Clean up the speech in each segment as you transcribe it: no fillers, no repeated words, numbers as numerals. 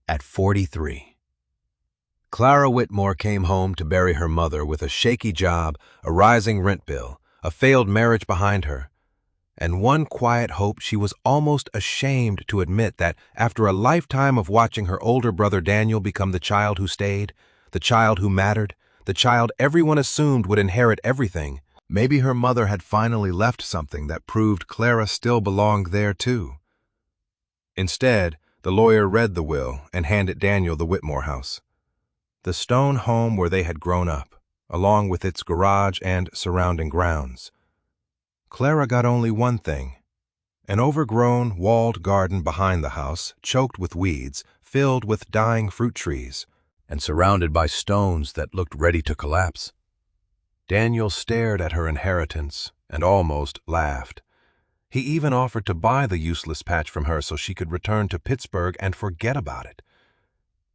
at 43. Clara Whitmore came home to bury her mother with a shaky job, a rising rent bill, a failed marriage behind her, and one quiet hope she was almost ashamed to admit that after a lifetime of watching her older brother Daniel become the child who stayed, the child who mattered, the child everyone assumed would inherit everything, maybe her mother had finally left something that proved Clara still belonged there too. Instead, the lawyer read the will and handed Daniel the Whitmore house, the stone home where they had grown up, along with its garage and surrounding grounds. Clara got only one thing: an overgrown, walled garden behind the house, choked with weeds, filled with dying fruit trees, and surrounded by stones that looked ready to collapse. Daniel stared at her inheritance and almost laughed. He even offered to buy the useless patch from her so she could return to Pittsburgh and forget about it.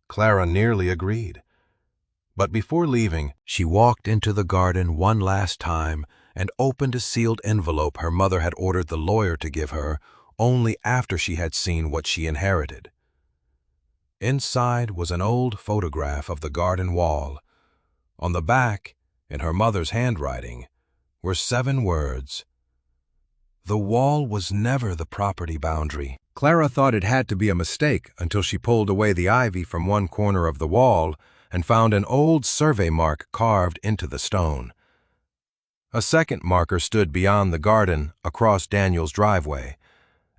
Clara nearly agreed. But before leaving, she walked into the garden one last time and opened a sealed envelope her mother had ordered the lawyer to give her only after she had seen what she inherited. Inside was an old photograph of the garden wall. On the back, in her mother's handwriting, were 7 words. The wall was never the property boundary. Clara thought it had to be a mistake until she pulled away the ivy from one corner of the wall and found an old survey mark carved into the stone. A second marker stood beyond the garden across Daniel's driveway,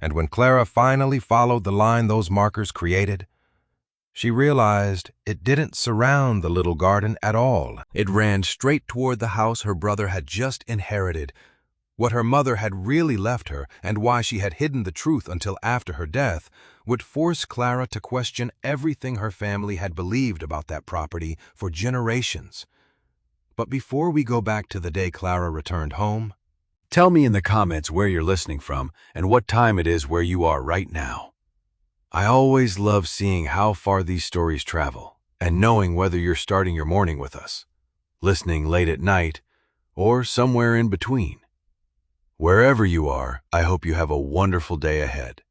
and when Clara finally followed the line those markers created, she realized it didn't surround the little garden at all. It ran straight toward the house her brother had just inherited. What her mother had really left her, and why she had hidden the truth until after her death, would force Clara to question everything her family had believed about that property for generations. But before we go back to the day Clara returned home, tell me in the comments where you're listening from and what time it is where you are right now. I always love seeing how far these stories travel and knowing whether you're starting your morning with us, listening late at night, or somewhere in between. Wherever you are, I hope you have a wonderful day ahead.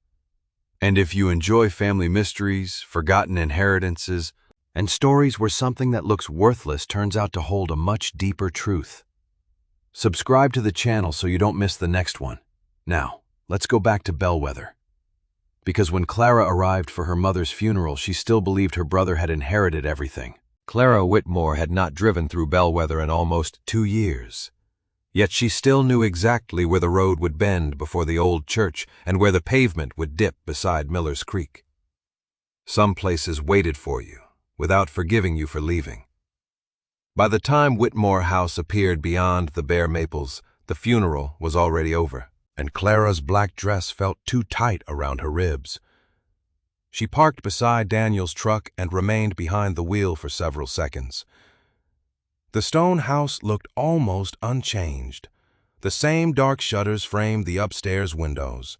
And if you enjoy family mysteries, forgotten inheritances, and stories where something that looks worthless turns out to hold a much deeper truth, subscribe to the channel so you don't miss the next one. Now, let's go back to Bellwether. Because when Clara arrived for her mother's funeral, she still believed her brother had inherited everything. Clara Whitmore had not driven through Bellwether in almost 2 years. Yet she still knew exactly where the road would bend before the old church and where the pavement would dip beside Miller's Creek. Some places waited for you, without forgiving you for leaving. By the time Whitmore House appeared beyond the bare maples, the funeral was already over, and Clara's black dress felt too tight around her ribs. She parked beside Daniel's truck and remained behind the wheel for several seconds. The stone house looked almost unchanged. The same dark shutters framed the upstairs windows.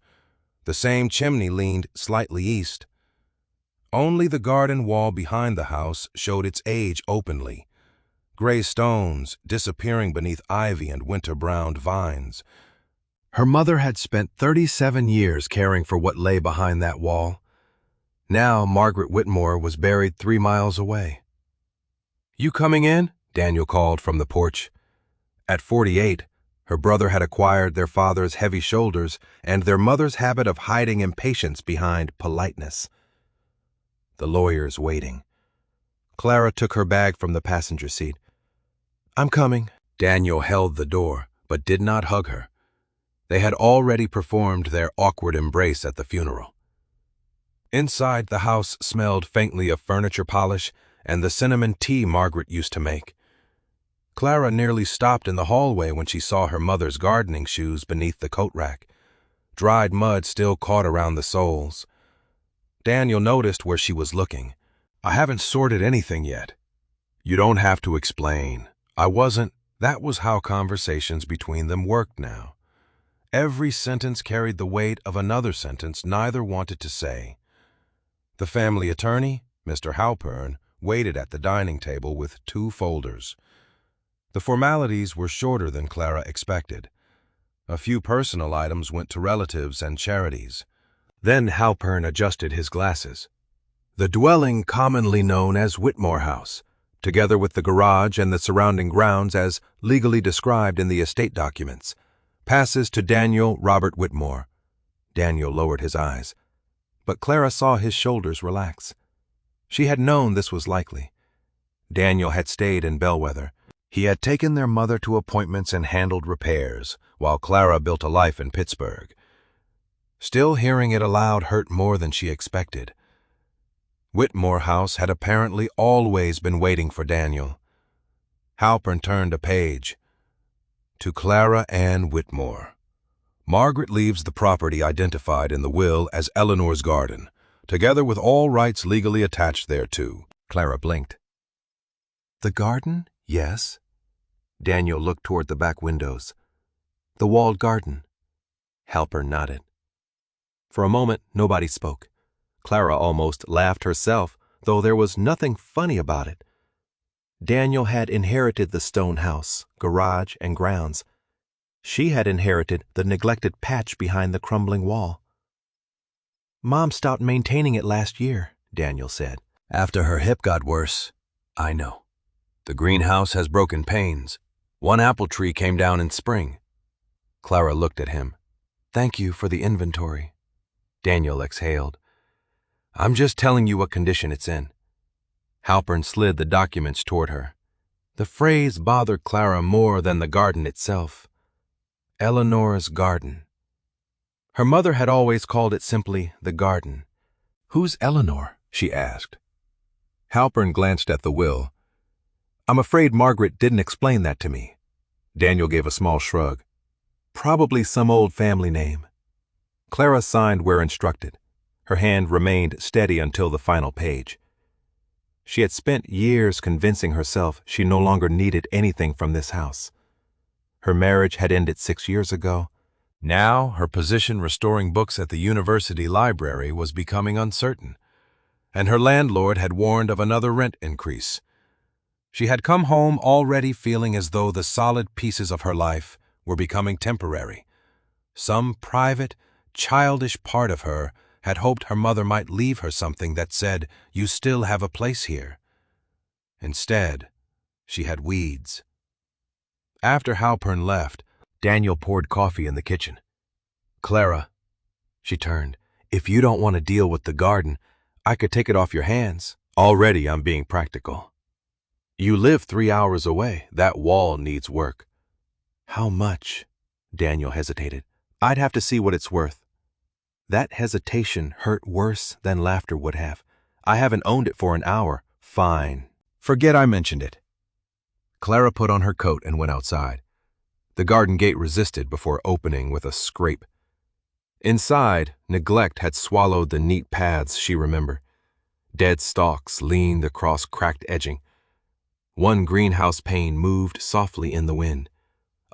The same chimney leaned slightly east. Only the garden wall behind the house showed its age openly, gray stones disappearing beneath ivy and winter-browned vines. Her mother had spent 37 years caring for what lay behind that wall. Now Margaret Whitmore was buried 3 miles away. "You coming in?" Daniel called from the porch. At 48, her brother had acquired their father's heavy shoulders and their mother's habit of hiding impatience behind politeness. The lawyer's waiting. Clara took her bag from the passenger seat. "I'm coming." Daniel held the door, but did not hug her. They had already performed their awkward embrace at the funeral. Inside, the house smelled faintly of furniture polish and the cinnamon tea Margaret used to make. Clara nearly stopped in the hallway when she saw her mother's gardening shoes beneath the coat rack. Dried mud still caught around the soles. Daniel noticed where she was looking. "I haven't sorted anything yet." "You don't have to explain. I wasn't." That was how conversations between them worked now. Every sentence carried the weight of another sentence neither wanted to say. The family attorney, Mr. Halpern, waited at the dining table with 2 folders. The formalities were shorter than Clara expected. A few personal items went to relatives and charities. Then Halpern adjusted his glasses. The dwelling commonly known as Whitmore House, together with the garage and the surrounding grounds as legally described in the estate documents, passes to Daniel Robert Whitmore. Daniel lowered his eyes, but Clara saw his shoulders relax. She had known this was likely. Daniel had stayed in Bellwether. He had taken their mother to appointments and handled repairs, while Clara built a life in Pittsburgh. Still, hearing it aloud hurt more than she expected. Whitmore House had apparently always been waiting for Daniel. Halpern turned a page. To Clara Ann Whitmore. Margaret leaves the property identified in the will as Eleanor's garden, together with all rights legally attached thereto. Clara blinked. The garden? Yes. Daniel looked toward the back windows. The walled garden. Halpern nodded. For a moment, nobody spoke. Clara almost laughed herself, though there was nothing funny about it. Daniel had inherited the stone house, garage, and grounds. She had inherited the neglected patch behind the crumbling wall. Mom stopped maintaining it last year, Daniel said. After her hip got worse. I know. The greenhouse has broken panes. One apple tree came down in spring. Clara looked at him. Thank you for the inventory. Daniel exhaled. I'm just telling you what condition it's in. Halpern slid the documents toward her. The phrase bothered Clara more than the garden itself. Eleanor's garden. Her mother had always called it simply the garden. Who's Eleanor? She asked. Halpern glanced at the will. I'm afraid Margaret didn't explain that to me. Daniel gave a small shrug. Probably some old family name. Clara signed where instructed. Her hand remained steady until the final page. She had spent years convincing herself she no longer needed anything from this house. Her marriage had ended 6 years ago. Now, her position restoring books at the university library was becoming uncertain, and her landlord had warned of another rent increase. She had come home already feeling as though the solid pieces of her life were becoming temporary. Some private, childish part of her had hoped her mother might leave her something that said, "You still have a place here." Instead, she had weeds. After Halpern left, Daniel poured coffee in the kitchen. Clara, she turned, if you don't want to deal with the garden, I could take it off your hands. Already I'm being practical. You live 3 hours away. That wall needs work. How much? Daniel hesitated. I'd have to see what it's worth. That hesitation hurt worse than laughter would have. I haven't owned it for an hour. Fine. Forget I mentioned it. Clara put on her coat and went outside. The garden gate resisted before opening with a scrape. Inside, neglect had swallowed the neat paths she remembered. Dead stalks leaned across cracked edging. One greenhouse pane moved softly in the wind.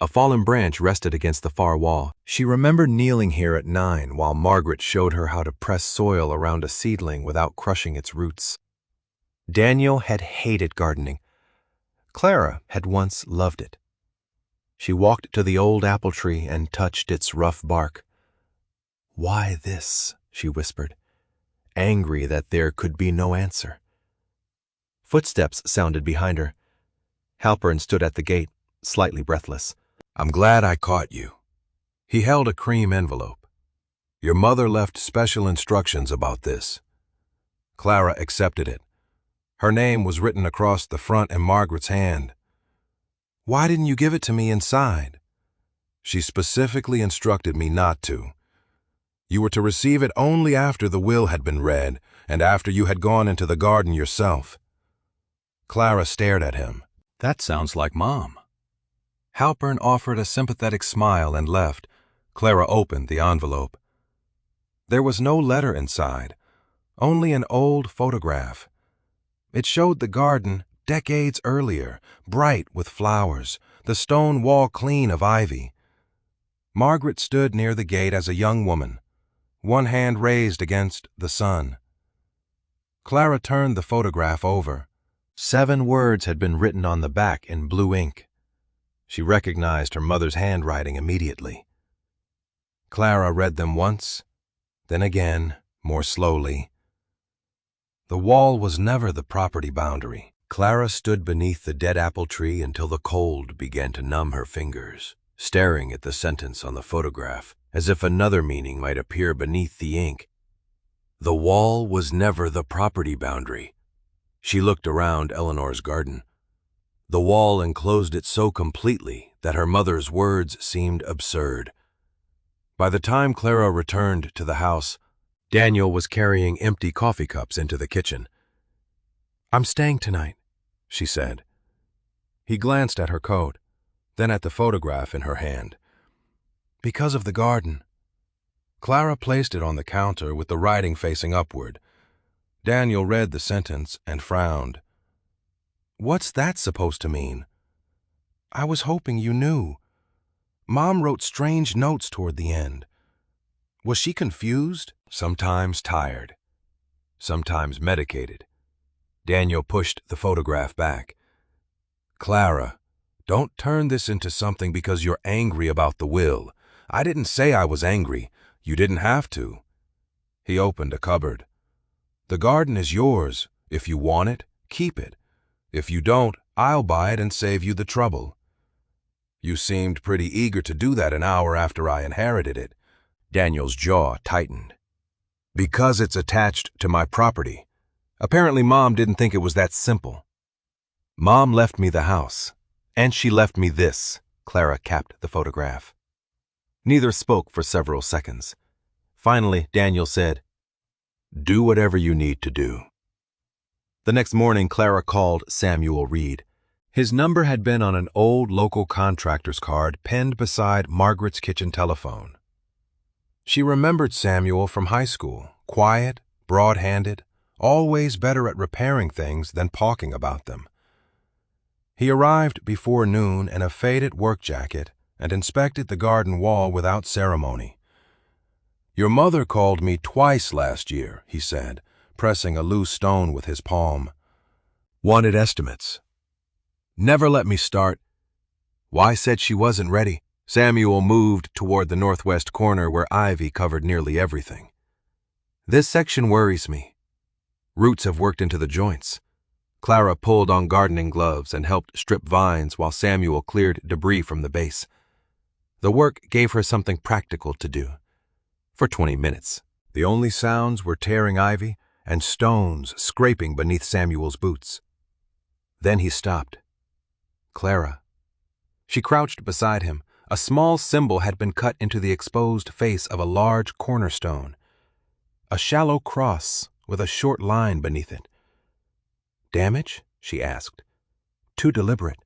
A fallen branch rested against the far wall. She remembered kneeling here at 9 while Margaret showed her how to press soil around a seedling without crushing its roots. Daniel had hated gardening. Clara had once loved it. She walked to the old apple tree and touched its rough bark. Why this? She whispered, angry that there could be no answer. Footsteps sounded behind her. Halpern stood at the gate, slightly breathless. I'm glad I caught you. He held a cream envelope. Your mother left special instructions about this. Clara accepted it. Her name was written across the front in Margaret's hand. Why didn't you give it to me inside? She specifically instructed me not to. You were to receive it only after the will had been read and after you had gone into the garden yourself. Clara stared at him. That sounds like Mom. Halpern offered a sympathetic smile and left. Clara opened the envelope. There was no letter inside, only an old photograph. It showed the garden decades earlier, bright with flowers, the stone wall clean of ivy. Margaret stood near the gate as a young woman, one hand raised against the sun. Clara turned the photograph over. 7 words had been written on the back in blue ink. She recognized her mother's handwriting immediately. Clara read them once, then again, more slowly. The wall was never the property boundary. Clara stood beneath the dead apple tree until the cold began to numb her fingers, staring at the sentence on the photograph, as if another meaning might appear beneath the ink. The wall was never the property boundary. She looked around Eleanor's garden. The wall enclosed it so completely that her mother's words seemed absurd. By the time Clara returned to the house, Daniel was carrying empty coffee cups into the kitchen. "I'm staying tonight," she said. He glanced at her coat, then at the photograph in her hand. "Because of the garden." Clara placed it on the counter with the writing facing upward. Daniel read the sentence and frowned. "What's that supposed to mean?" "I was hoping you knew. Mom wrote strange notes toward the end. Was she confused?" "Sometimes tired, sometimes medicated." Daniel pushed the photograph back. "Clara, don't turn this into something because you're angry about the will. I didn't say I was angry. You didn't have to." He opened a cupboard. "The garden is yours. If you want it, keep it. If you don't, I'll buy it and save you the trouble." "You seemed pretty eager to do that an hour after I inherited it." Daniel's jaw tightened. "Because it's attached to my property. Apparently Mom didn't think it was that simple." "Mom left me the house, and she left me this." Clara capped the photograph. Neither spoke for several seconds. Finally, Daniel said, "Do whatever you need to do." The next morning, Clara called Samuel Reed. His number had been on an old local contractor's card pinned beside Margaret's kitchen telephone. She remembered Samuel from high school, quiet, broad-handed, always better at repairing things than talking about them. He arrived before noon in a faded work jacket and inspected the garden wall without ceremony. "Your mother called me twice last year," he said, pressing a loose stone with his palm. "Wanted estimates. Never let me start. Why, said she wasn't ready." Samuel moved toward the northwest corner where ivy covered nearly everything. "This section worries me. Roots have worked into the joints." Clara pulled on gardening gloves and helped strip vines while Samuel cleared debris from the base. The work gave her something practical to do. For 20 minutes, the only sounds were tearing ivy and stones scraping beneath Samuel's boots. Then he stopped. "Clara." She crouched beside him. A small symbol had been cut into the exposed face of a large cornerstone. A shallow cross with a short line beneath it. "Damage?" she asked. "Too deliberate."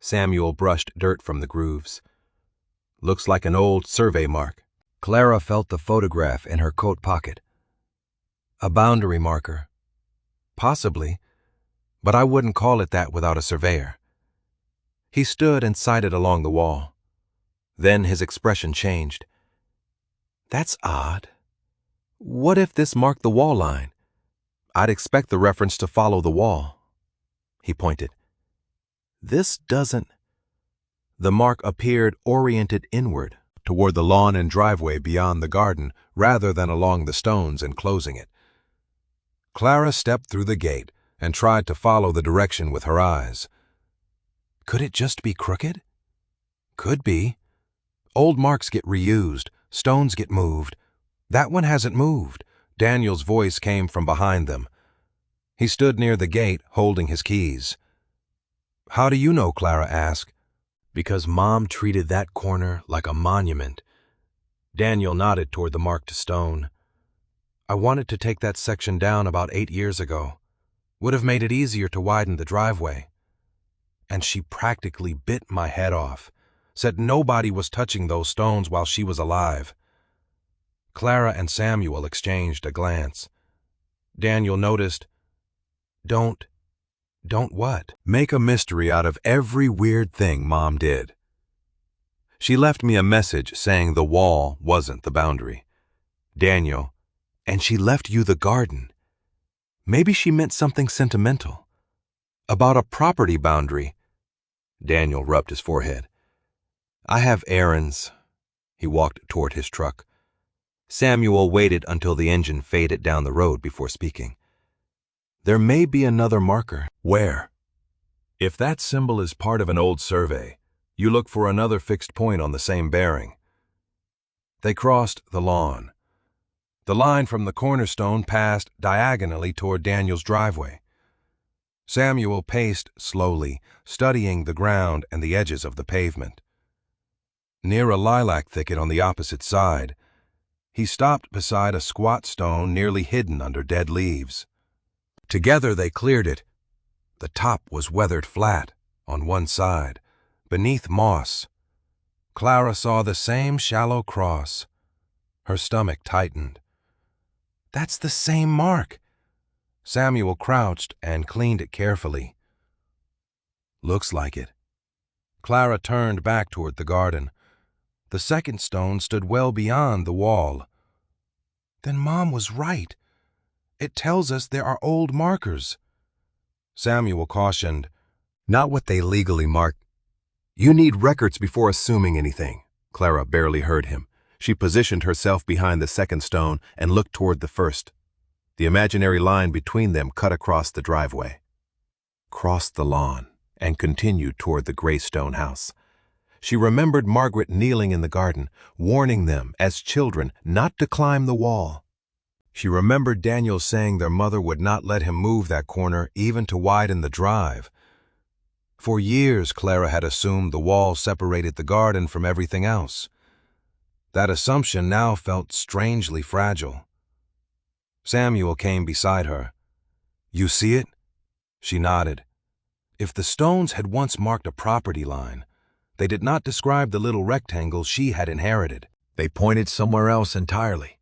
Samuel brushed dirt from the grooves. "Looks like an old survey mark." Clara felt the photograph in her coat pocket. "A boundary marker. Possibly, but I wouldn't call it that without a surveyor." He stood and sighted along the wall. Then his expression changed. "That's odd. What if this marked the wall line? I'd expect the reference to follow the wall." He pointed. "This doesn't." The mark appeared oriented inward, toward the lawn and driveway beyond the garden, rather than along the stones enclosing it. Clara stepped through the gate and tried to follow the direction with her eyes. Could it just be crooked? Could be. Old marks get reused, stones get moved. That one hasn't moved. Daniel's voice came from behind them. He stood near the gate, holding his keys. "How do you know?" Clara asked. "Because Mom treated that corner like a monument." Daniel nodded toward the marked stone. "I wanted to take that section down about 8 years ago. Would have made it easier to widen the driveway. And she practically bit my head off. Said nobody was touching those stones while she was alive." Clara and Samuel exchanged a glance. Daniel noticed, Don't what? "Make a mystery out of every weird thing Mom did. She left me a message saying the wall wasn't the boundary." Daniel, "And she left you the garden. Maybe she meant something sentimental. About a property boundary." Daniel rubbed his forehead. "I have errands." He walked toward his truck. Samuel waited until the engine faded down the road before speaking. There may be another marker. Where? If that symbol is part of an old survey, you look for another fixed point on the same bearing. They crossed the lawn. The line from the cornerstone passed diagonally toward Daniel's driveway. Samuel paced slowly, studying the ground and the edges of the pavement. Near a lilac thicket on the opposite side, he stopped beside a squat stone nearly hidden under dead leaves. Together they cleared it. The top was weathered flat, on one side, beneath moss. Clara saw the same shallow cross. Her stomach tightened. That's the same mark. Samuel crouched and cleaned it carefully. Looks like it. Clara turned back toward the garden. The second stone stood well beyond the wall. Then Mom was right. It tells us there are old markers. Samuel cautioned, "Not what they legally mark. You need records before assuming anything." Clara barely heard him. She positioned herself behind the second stone and looked toward the first. The imaginary line between them cut across the driveway, crossed the lawn, and continued toward the gray stone house. She remembered Margaret kneeling in the garden, warning them as children not to climb the wall. She remembered Daniel saying their mother would not let him move that corner even to widen the drive. For years, Clara had assumed the wall separated the garden from everything else. That assumption now felt strangely fragile. Samuel came beside her. "You see it?" She nodded. If the stones had once marked a property line, they did not describe the little rectangle she had inherited. They pointed somewhere else entirely.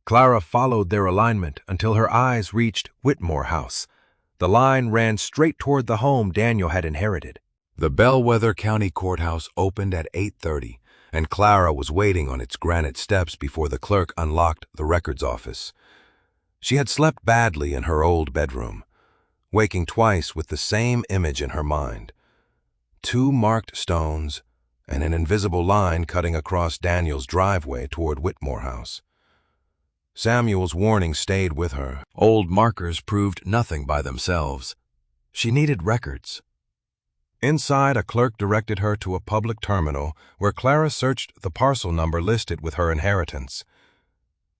Clara followed their alignment until her eyes reached Whitmore House. The line ran straight toward the home Daniel had inherited. The Bellwether County Courthouse opened at 8:30, and Clara was waiting on its granite steps before the clerk unlocked the records office. She had slept badly in her old bedroom, waking twice with the same image in her mind. 2 marked stones and an invisible line cutting across Daniel's driveway toward Whitmore House. Samuel's warning stayed with her. Old markers proved nothing by themselves. She needed records. Inside, a clerk directed her to a public terminal where Clara searched the parcel number listed with her inheritance.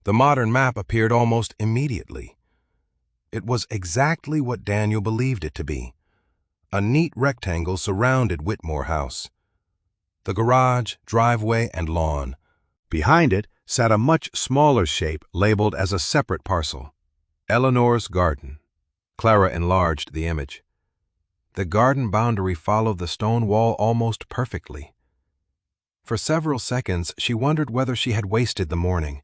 The modern map appeared almost immediately. It was exactly what Daniel believed it to be. A neat rectangle surrounded Whitmore House. The garage, driveway, and lawn. Behind it sat a much smaller shape labeled as a separate parcel. Eleanor's garden. Clara enlarged the image. The garden boundary followed the stone wall almost perfectly. For several seconds, she wondered whether she had wasted the morning.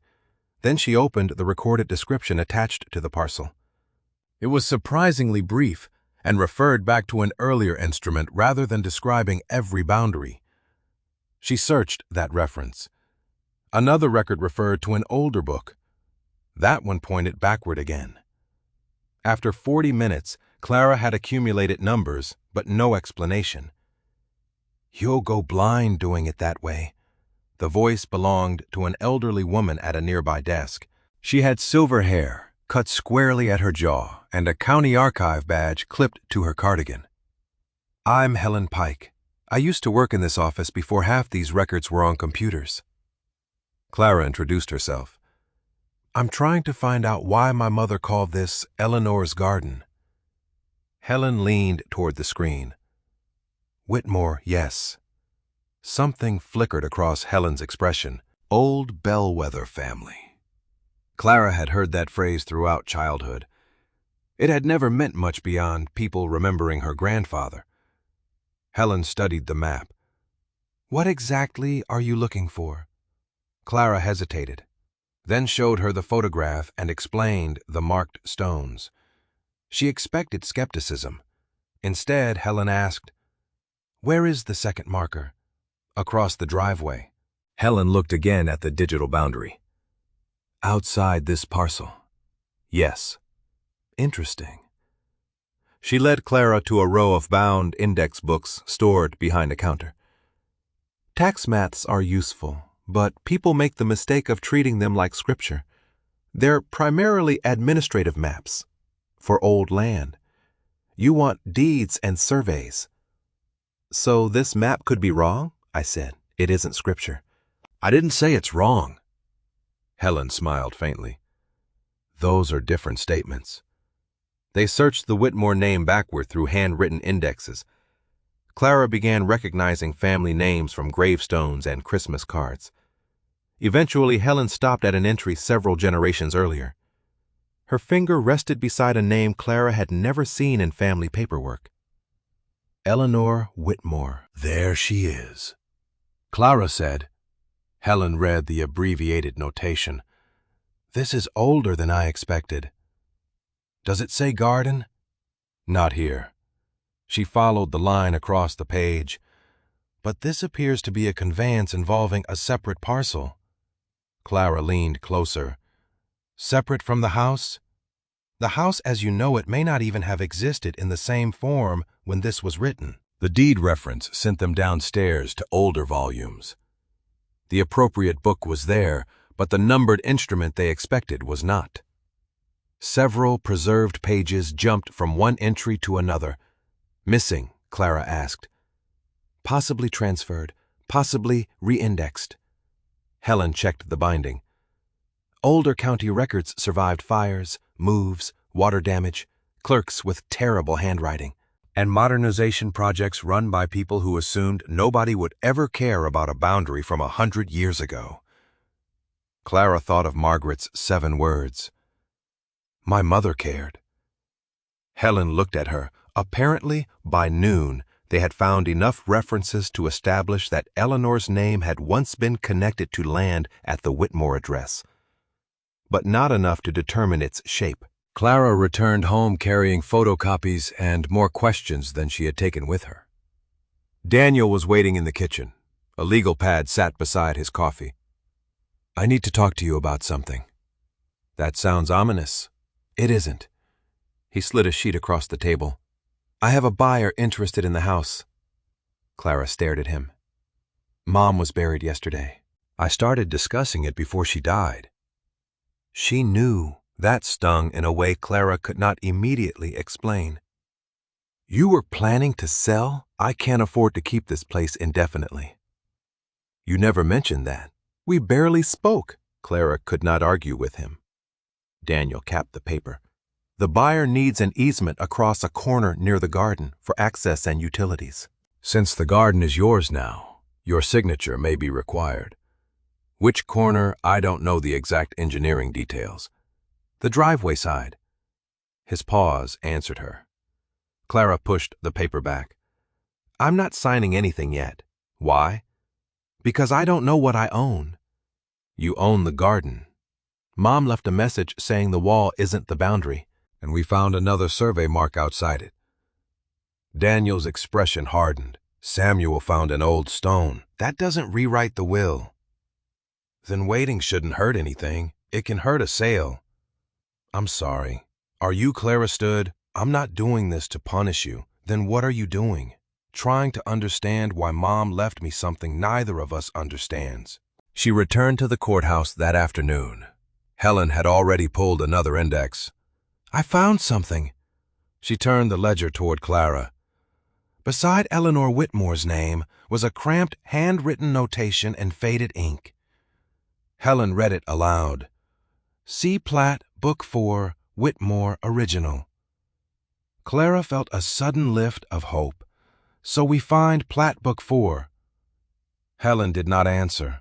Then she opened the recorded description attached to the parcel. It was surprisingly brief and referred back to an earlier instrument rather than describing every boundary. She searched that reference. Another record referred to an older book. That one pointed backward again. After 40 minutes, Clara had accumulated numbers, but no explanation. "You'll go blind doing it that way." The voice belonged to an elderly woman at a nearby desk. She had silver hair, cut squarely at her jaw, and a county archive badge clipped to her cardigan. "I'm Helen Pike. I used to work in this office before half these records were on computers." Clara introduced herself. "I'm trying to find out why my mother called this Eleanor's garden." Helen leaned toward the screen. "Whitmore, yes." Something flickered across Helen's expression. Old Bellwether family. Clara had heard that phrase throughout childhood. It had never meant much beyond people remembering her grandfather. Helen studied the map. "What exactly are you looking for?" Clara hesitated, then showed her the photograph and explained the marked stones. She expected skepticism. Instead, Helen asked, "Where is the second marker?" "Across the driveway." Helen looked again at the digital boundary. "Outside this parcel." "Yes." "Interesting." She led Clara to a row of bound index books stored behind a counter. "Tax maths are useful, but people make the mistake of treating them like scripture. They're primarily administrative maps." for old land. You want deeds and surveys. So this map could be wrong? I said. It isn't scripture. I didn't say it's wrong. Helen smiled faintly. Those are different statements. They searched the Whitmore name backward through handwritten indexes. Clara began recognizing family names from gravestones and Christmas cards. Eventually, Helen stopped at an entry several generations earlier. Her finger rested beside a name Clara had never seen in family paperwork. Eleanor Whitmore. There she is. Clara said. Helen read the abbreviated notation. This is older than I expected. Does it say garden? Not here. She followed the line across the page. But this appears to be a conveyance involving a separate parcel. Clara leaned closer. Separate from the house? The house as you know it may not even have existed in the same form when this was written. The deed reference sent them downstairs to older volumes. The appropriate book was there, but the numbered instrument they expected was not. Several preserved pages jumped from one entry to another. Missing, Clara asked. Possibly transferred, possibly re-indexed. Helen checked the binding. Older county records survived fires, moves, water damage, clerks with terrible handwriting, and modernization projects run by people who assumed nobody would ever care about a boundary from 100 years ago. Clara thought of Margaret's 7 words. My mother cared. Helen looked at her. Apparently, by noon, they had found enough references to establish that Eleanor's name had once been connected to land at the Whitmore address, but not enough to determine its shape. Clara returned home carrying photocopies and more questions than she had taken with her. Daniel was waiting in the kitchen. A legal pad sat beside his coffee. I need to talk to you about something. That sounds ominous. It isn't. He slid a sheet across the table. I have a buyer interested in the house. Clara stared at him. Mom was buried yesterday. I started discussing it before she died. She knew. That stung in a way Clara could not immediately explain. You were planning to sell? I can't afford to keep this place indefinitely. You never mentioned that. We barely spoke. Clara could not argue with him. Daniel capped the paper. The buyer needs an easement across a corner near the garden for access and utilities. Since the garden is yours now, your signature may be required. Which corner, I don't know the exact engineering details. The driveway side. His pause answered her. Clara pushed the paper back. I'm not signing anything yet. Why? Because I don't know what I own. You own the garden. Mom left a message saying the wall isn't the boundary, and we found another survey mark outside it. Daniel's expression hardened. Samuel found an old stone. That doesn't rewrite the will. Then waiting shouldn't hurt anything. It can hurt a sale. I'm sorry. Are you Clara Stood? I'm not doing this to punish you. Then what are you doing? Trying to understand why Mom left me something neither of us understands. She returned to the courthouse that afternoon. Helen had already pulled another index. I found something. She turned the ledger toward Clara. Beside Eleanor Whitmore's name was a cramped handwritten notation in faded ink. Helen read it aloud. See Platt, Book 4, Whitmore Original. Clara felt a sudden lift of hope. So we find Platt Book 4. Helen did not answer.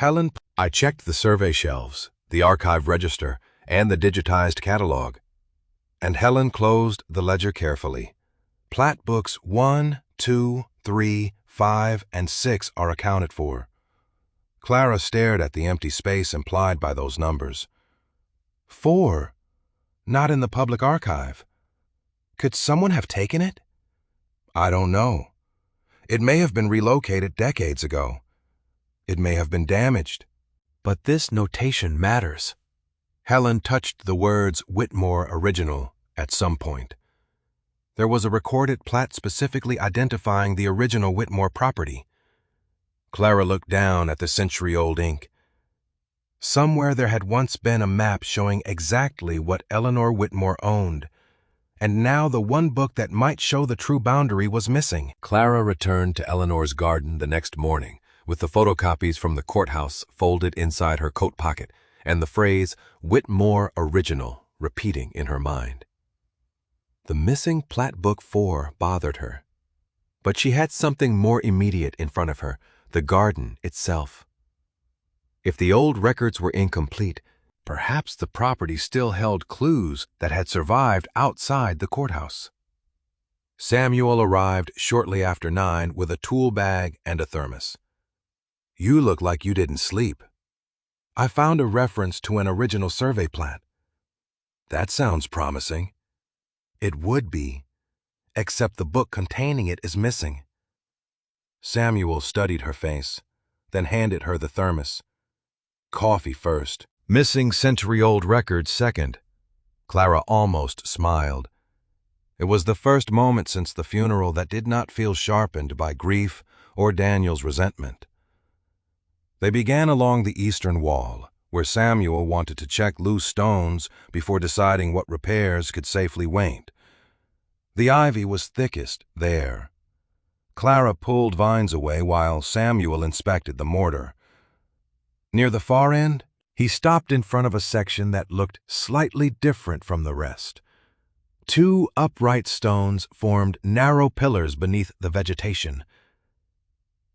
I checked the survey shelves, the archive register, and the digitized catalog. And Helen closed the ledger carefully. Platt Books 1, 2, 3, 5, and 6 are accounted for. Clara stared at the empty space implied by those numbers. 4. Not in the public archive. Could someone have taken it? I don't know. It may have been relocated decades ago. It may have been damaged. But this notation matters. Helen touched the words Whitmore Original at some point. There was a recorded plat specifically identifying the original Whitmore property. Clara looked down at the century-old ink. Somewhere there had once been a map showing exactly what Eleanor Whitmore owned, and now the one book that might show the true boundary was missing. Clara returned to Eleanor's garden the next morning with the photocopies from the courthouse folded inside her coat pocket and the phrase Whitmore Original repeating in her mind. The missing Plat Book 4 bothered her, but she had something more immediate in front of her, the garden itself. If the old records were incomplete, perhaps the property still held clues that had survived outside the courthouse. Samuel arrived shortly after 9 with a tool bag and a thermos. "You look like you didn't sleep. I found a reference to an original survey plat." "That sounds promising." "It would be, except the book containing it is missing." Samuel studied her face, then handed her the thermos. "Coffee first. Missing century-old records second." Clara almost smiled. It was the first moment since the funeral that did not feel sharpened by grief or Daniel's resentment. They began along the eastern wall, where Samuel wanted to check loose stones before deciding what repairs could safely wait. The ivy was thickest there. Clara pulled vines away while Samuel inspected the mortar. Near the far end, he stopped in front of a section that looked slightly different from the rest. 2 upright stones formed narrow pillars beneath the vegetation.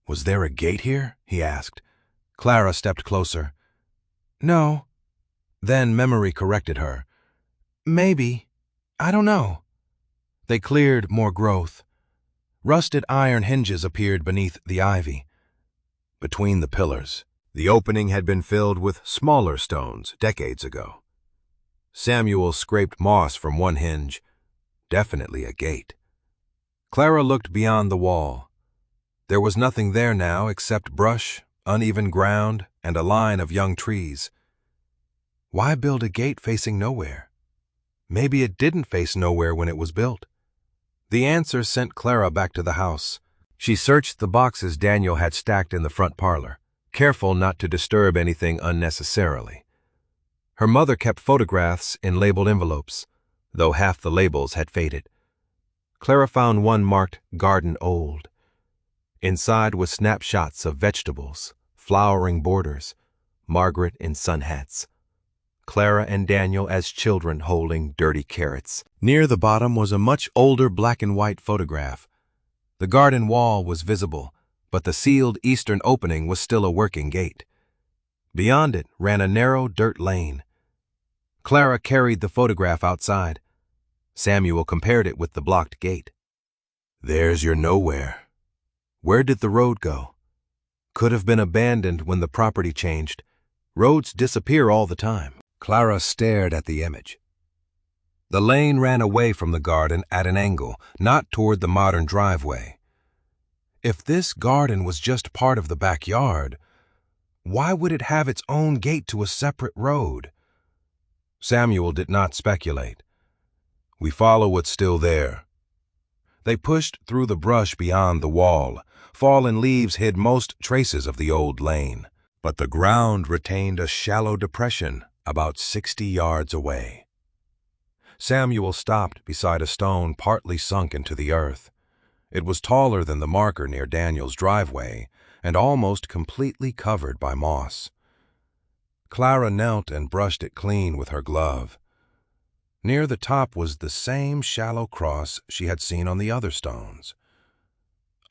"Was there a gate here?" he asked. Clara stepped closer. "No." Then memory corrected her. "Maybe. I don't know." They cleared more growth. Rusted iron hinges appeared beneath the ivy. Between the pillars, the opening had been filled with smaller stones decades ago. Samuel scraped moss from one hinge. Definitely a gate. Clara looked beyond the wall. There was nothing there now except brush, uneven ground, and a line of young trees. Why build a gate facing nowhere? Maybe it didn't face nowhere when it was built. The answer sent Clara back to the house. She searched the boxes Daniel had stacked in the front parlor, careful not to disturb anything unnecessarily. Her mother kept photographs in labeled envelopes, though half the labels had faded. Clara found one marked Garden Old. Inside was snapshots of vegetables, flowering borders, Margaret in sun hats, Clara and Daniel as children holding dirty carrots. Near the bottom was a much older black and white photograph. The garden wall was visible, but the sealed eastern opening was still a working gate. Beyond it ran a narrow dirt lane. Clara carried the photograph outside. Samuel compared it with the blocked gate. "There's your nowhere. Where did the road go? Could have been abandoned when the property changed. Roads disappear all the time." Clara stared at the image. The lane ran away from the garden at an angle, not toward the modern driveway. If this garden was just part of the backyard, why would it have its own gate to a separate road? Samuel did not speculate. "We follow what's still there." They pushed through the brush beyond the wall. Fallen leaves hid most traces of the old lane, but the ground retained a shallow depression about 60 yards away. Samuel stopped beside a stone partly sunk into the earth. It was taller than the marker near Daniel's driveway and almost completely covered by moss. Clara knelt and brushed it clean with her glove. Near the top was the same shallow cross she had seen on the other stones.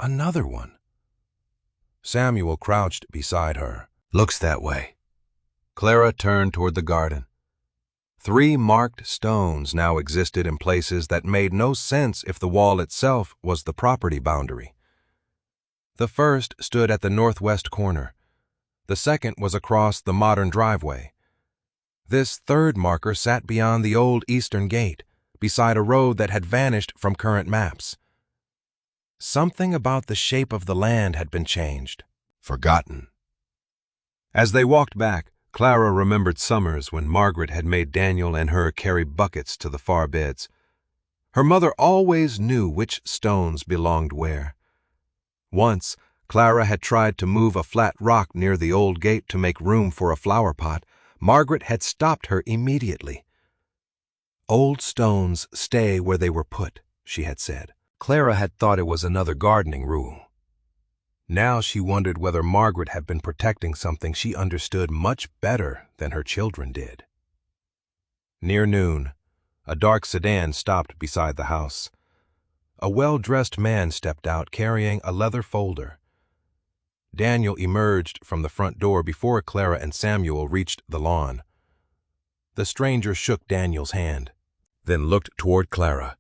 Another one. Samuel crouched beside her. "Looks that way." Clara turned toward the garden. 3 marked stones now existed in places that made no sense if the wall itself was the property boundary. The first stood at the northwest corner. The second was across the modern driveway. This third marker sat beyond the old eastern gate, beside a road that had vanished from current maps. Something about the shape of the land had been changed, forgotten. As they walked back, Clara remembered summers when Margaret had made Daniel and her carry buckets to the far beds. Her mother always knew which stones belonged where. Once, Clara had tried to move a flat rock near the old gate to make room for a flower pot. Margaret had stopped her immediately. "Old stones stay where they were put," she had said. Clara had thought it was another gardening rule. Now she wondered whether Margaret had been protecting something she understood much better than her children did. Near noon, a dark sedan stopped beside the house. A well-dressed man stepped out carrying a leather folder. Daniel emerged from the front door before Clara and Samuel reached the lawn. The stranger shook Daniel's hand, then looked toward Clara.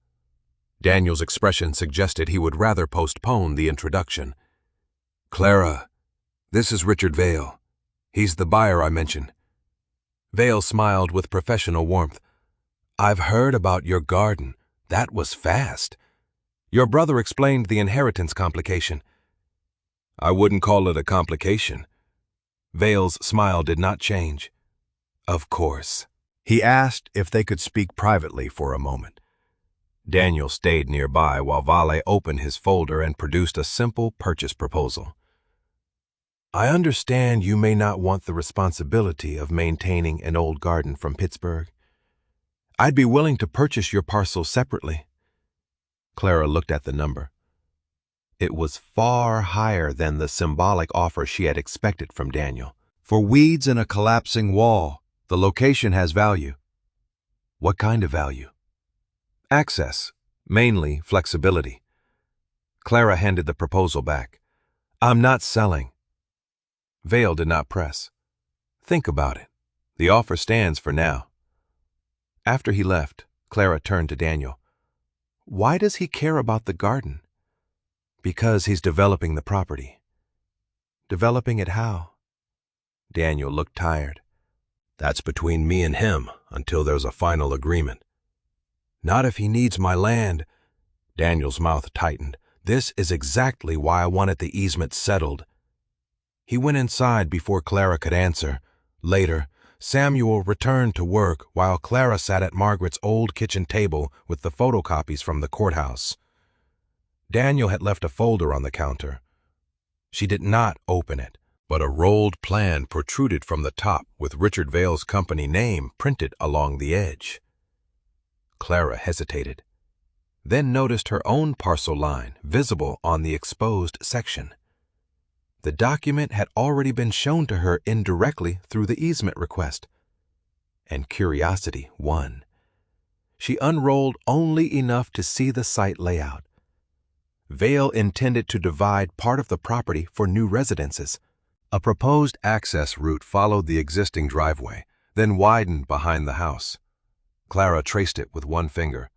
Daniel's expression suggested he would rather postpone the introduction. "Clara, this is Richard Vale. He's the buyer I mentioned." Vale smiled with professional warmth. "I've heard about your garden. That was fast. Your brother explained the inheritance complication." "I wouldn't call it a complication." Vale's smile did not change. "Of course." He asked if they could speak privately for a moment. Daniel stayed nearby while Vale opened his folder and produced a simple purchase proposal. "I understand you may not want the responsibility of maintaining an old garden from Pittsburgh. I'd be willing to purchase your parcel separately." Clara looked at the number. It was far higher than the symbolic offer she had expected from Daniel. "For weeds in a collapsing wall, the location has value." "What kind of value?" "Access, mainly flexibility." Clara handed the proposal back. "I'm not selling." Vale did not press. "Think about it. The offer stands for now." After he left, Clara turned to Daniel. "Why does he care about the garden?" "Because he's developing the property." "Developing it how?" Daniel looked tired. "That's between me and him until there's a final agreement." "Not if he needs my land." Daniel's mouth tightened. "This is exactly why I wanted the easement settled." He went inside before Clara could answer. Later, Samuel returned to work while Clara sat at Margaret's old kitchen table with the photocopies from the courthouse. Daniel had left a folder on the counter. She did not open it, but a rolled plan protruded from the top with Richard Vale's company name printed along the edge. Clara hesitated, then noticed her own parcel line visible on the exposed section. The document had already been shown to her indirectly through the easement request, and curiosity won. She unrolled only enough to see the site layout. Vale intended to divide part of the property for new residences. A proposed access route followed the existing driveway, then widened behind the house. Clara traced it with one finger.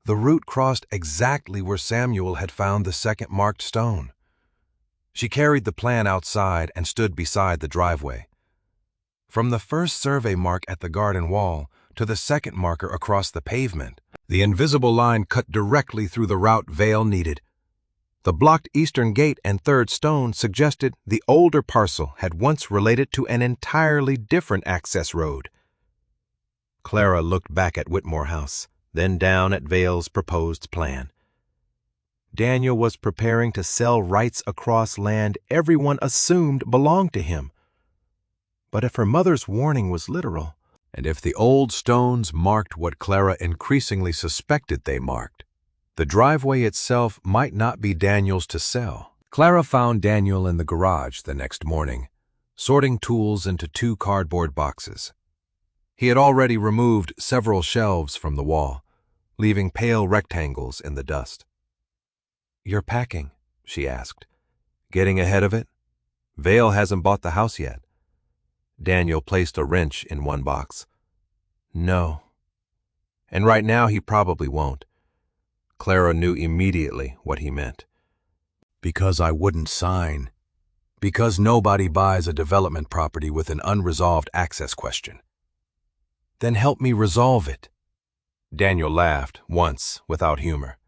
The route crossed exactly where Samuel had found the second marked stone. She carried the plan outside and stood beside the driveway. From the first survey mark at the garden wall to the second marker across the pavement, the invisible line cut directly through the route Vale needed. The blocked eastern gate and third stone suggested the older parcel had once related to an entirely different access road. Clara looked back at Whitmore House, then down at Vale's proposed plan. Daniel was preparing to sell rights across land everyone assumed belonged to him. But if her mother's warning was literal, and if the old stones marked what Clara increasingly suspected they marked, the driveway itself might not be Daniel's to sell. Clara found Daniel in the garage the next morning, sorting tools into 2 cardboard boxes. He had already removed several shelves from the wall, leaving pale rectangles in the dust. "You're packing?" she asked. "Getting ahead of it? Vale hasn't bought the house yet." Daniel placed a wrench in one box. "No. And right now he probably won't." Clara knew immediately what he meant. "Because I wouldn't sign. Because nobody buys a development property with an unresolved access question." "Then help me resolve it." Daniel laughed once without humor.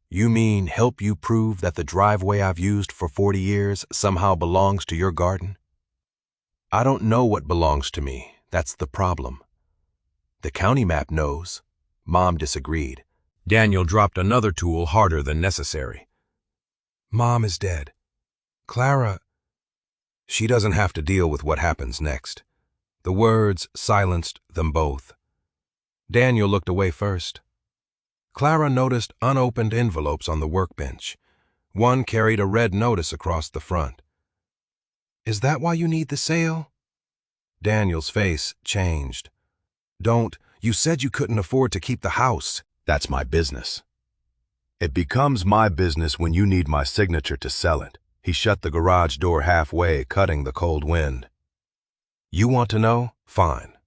"You mean help you prove that the driveway I've used for 40 years somehow belongs to your garden?" "I don't know what belongs to me. That's the problem." "The county map knows." Mom disagreed. Daniel dropped another tool harder than necessary. "Mom is dead. Clara, she doesn't have to deal with what happens next. The words silenced them both. Daniel looked away first. Clara noticed unopened envelopes on the workbench. One carried a red notice across the front. "Is that why you need the sale?" Daniel's face changed. You said you couldn't afford to keep the house." That's my business. It becomes my business when you need my signature to sell it. He shut the garage door halfway, cutting the cold wind. "You want to know? Fine.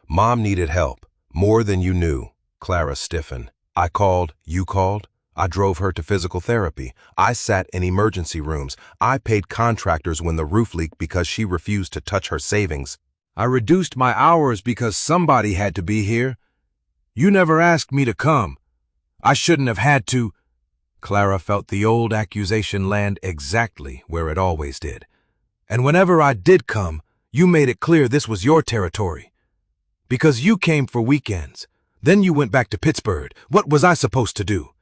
Mom needed help, more than you knew." Clara stiffened. "I called, you called. I drove her to physical therapy. I sat in emergency rooms. I paid contractors when the roof leaked because she refused to touch her savings. I reduced my hours because somebody had to be here. You never asked me to come. I shouldn't have had to." Clara felt the old accusation land exactly where it always did. "And whenever I did come, you made it clear this was your territory. Because you came for weekends. Then you went back to Pittsburgh. What was I supposed to do?"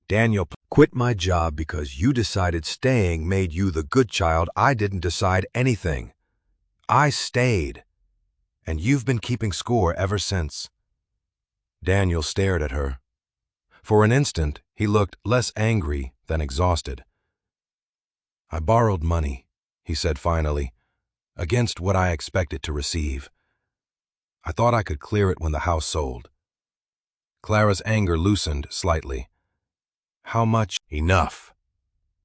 Daniel, "Quit my job because you decided staying made you the good child. I didn't decide anything. I stayed. And you've been keeping score ever since." Daniel stared at her. For an instant, he looked less angry than exhausted. "I borrowed money," he said finally, "against what I expected to receive. I thought I could clear it when the house sold." Clara's anger loosened slightly. "How much?" "Enough.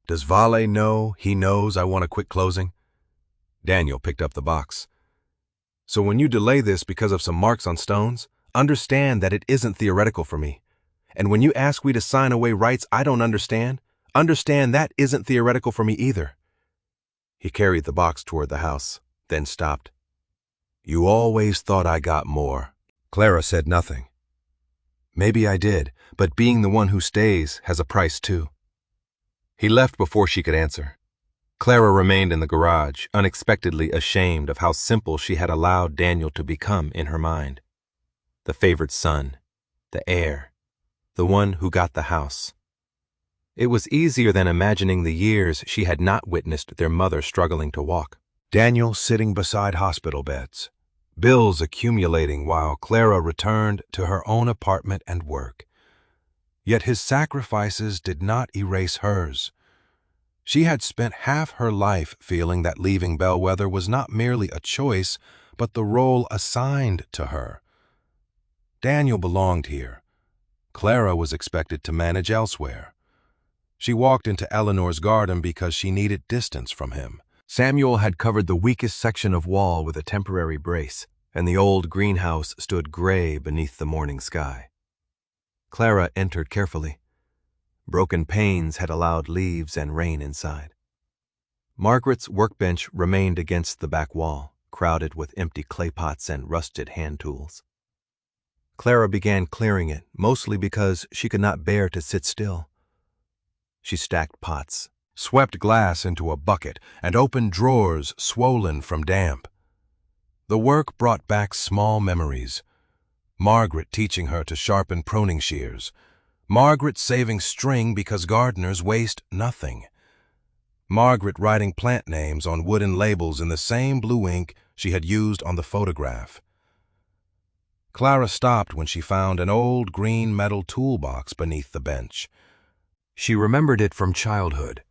Does Vale know he knows I want to quit closing?" Daniel picked up the box. "So when you delay this because of some marks on stones, understand that it isn't theoretical for me. And when you ask me to sign away rights I don't understand that isn't theoretical for me either." He carried the box toward the house, then stopped. "You always thought I got more." Clara said nothing. "Maybe I did, but being the one who stays has a price too." He left before she could answer. Clara remained in the garage, unexpectedly ashamed of how simple she had allowed Daniel to become in her mind. The favored son, the heir, the one who got the house. It was easier than imagining the years she had not witnessed their mother struggling to walk. Daniel sitting beside hospital beds, bills accumulating while Clara returned to her own apartment and work. Yet his sacrifices did not erase hers. She had spent half her life feeling that leaving Bellwether was not merely a choice, but the role assigned to her. Daniel belonged here. Clara was expected to manage elsewhere. She walked into Eleanor's garden because she needed distance from him. Samuel had covered the weakest section of wall with a temporary brace, and the old greenhouse stood gray beneath the morning sky. Clara entered carefully. Broken panes had allowed leaves and rain inside. Margaret's workbench remained against the back wall, crowded with empty clay pots and rusted hand tools. Clara began clearing it, mostly because she could not bear to sit still. She stacked pots, swept glass into a bucket, and opened drawers swollen from damp. The work brought back small memories. Margaret teaching her to sharpen pruning shears. Margaret saving string because gardeners waste nothing. Margaret writing plant names on wooden labels in the same blue ink she had used on the photograph. Clara stopped when she found an old green metal toolbox beneath the bench. She remembered it from childhood.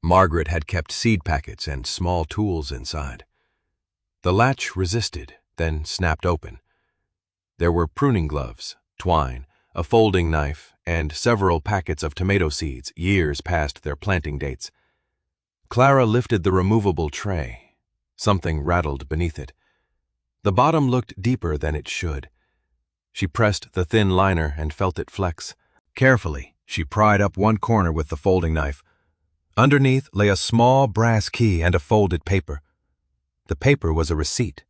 Margaret had kept seed packets and small tools inside. The latch resisted, then snapped open. There were pruning gloves, twine, a folding knife, and several packets of tomato seeds, years past their planting dates. Clara lifted the removable tray. Something rattled beneath it. The bottom looked deeper than it should. She pressed the thin liner and felt it flex. Carefully, she pried up one corner with the folding knife. Underneath lay a small brass key and a folded paper. The paper was a receipt.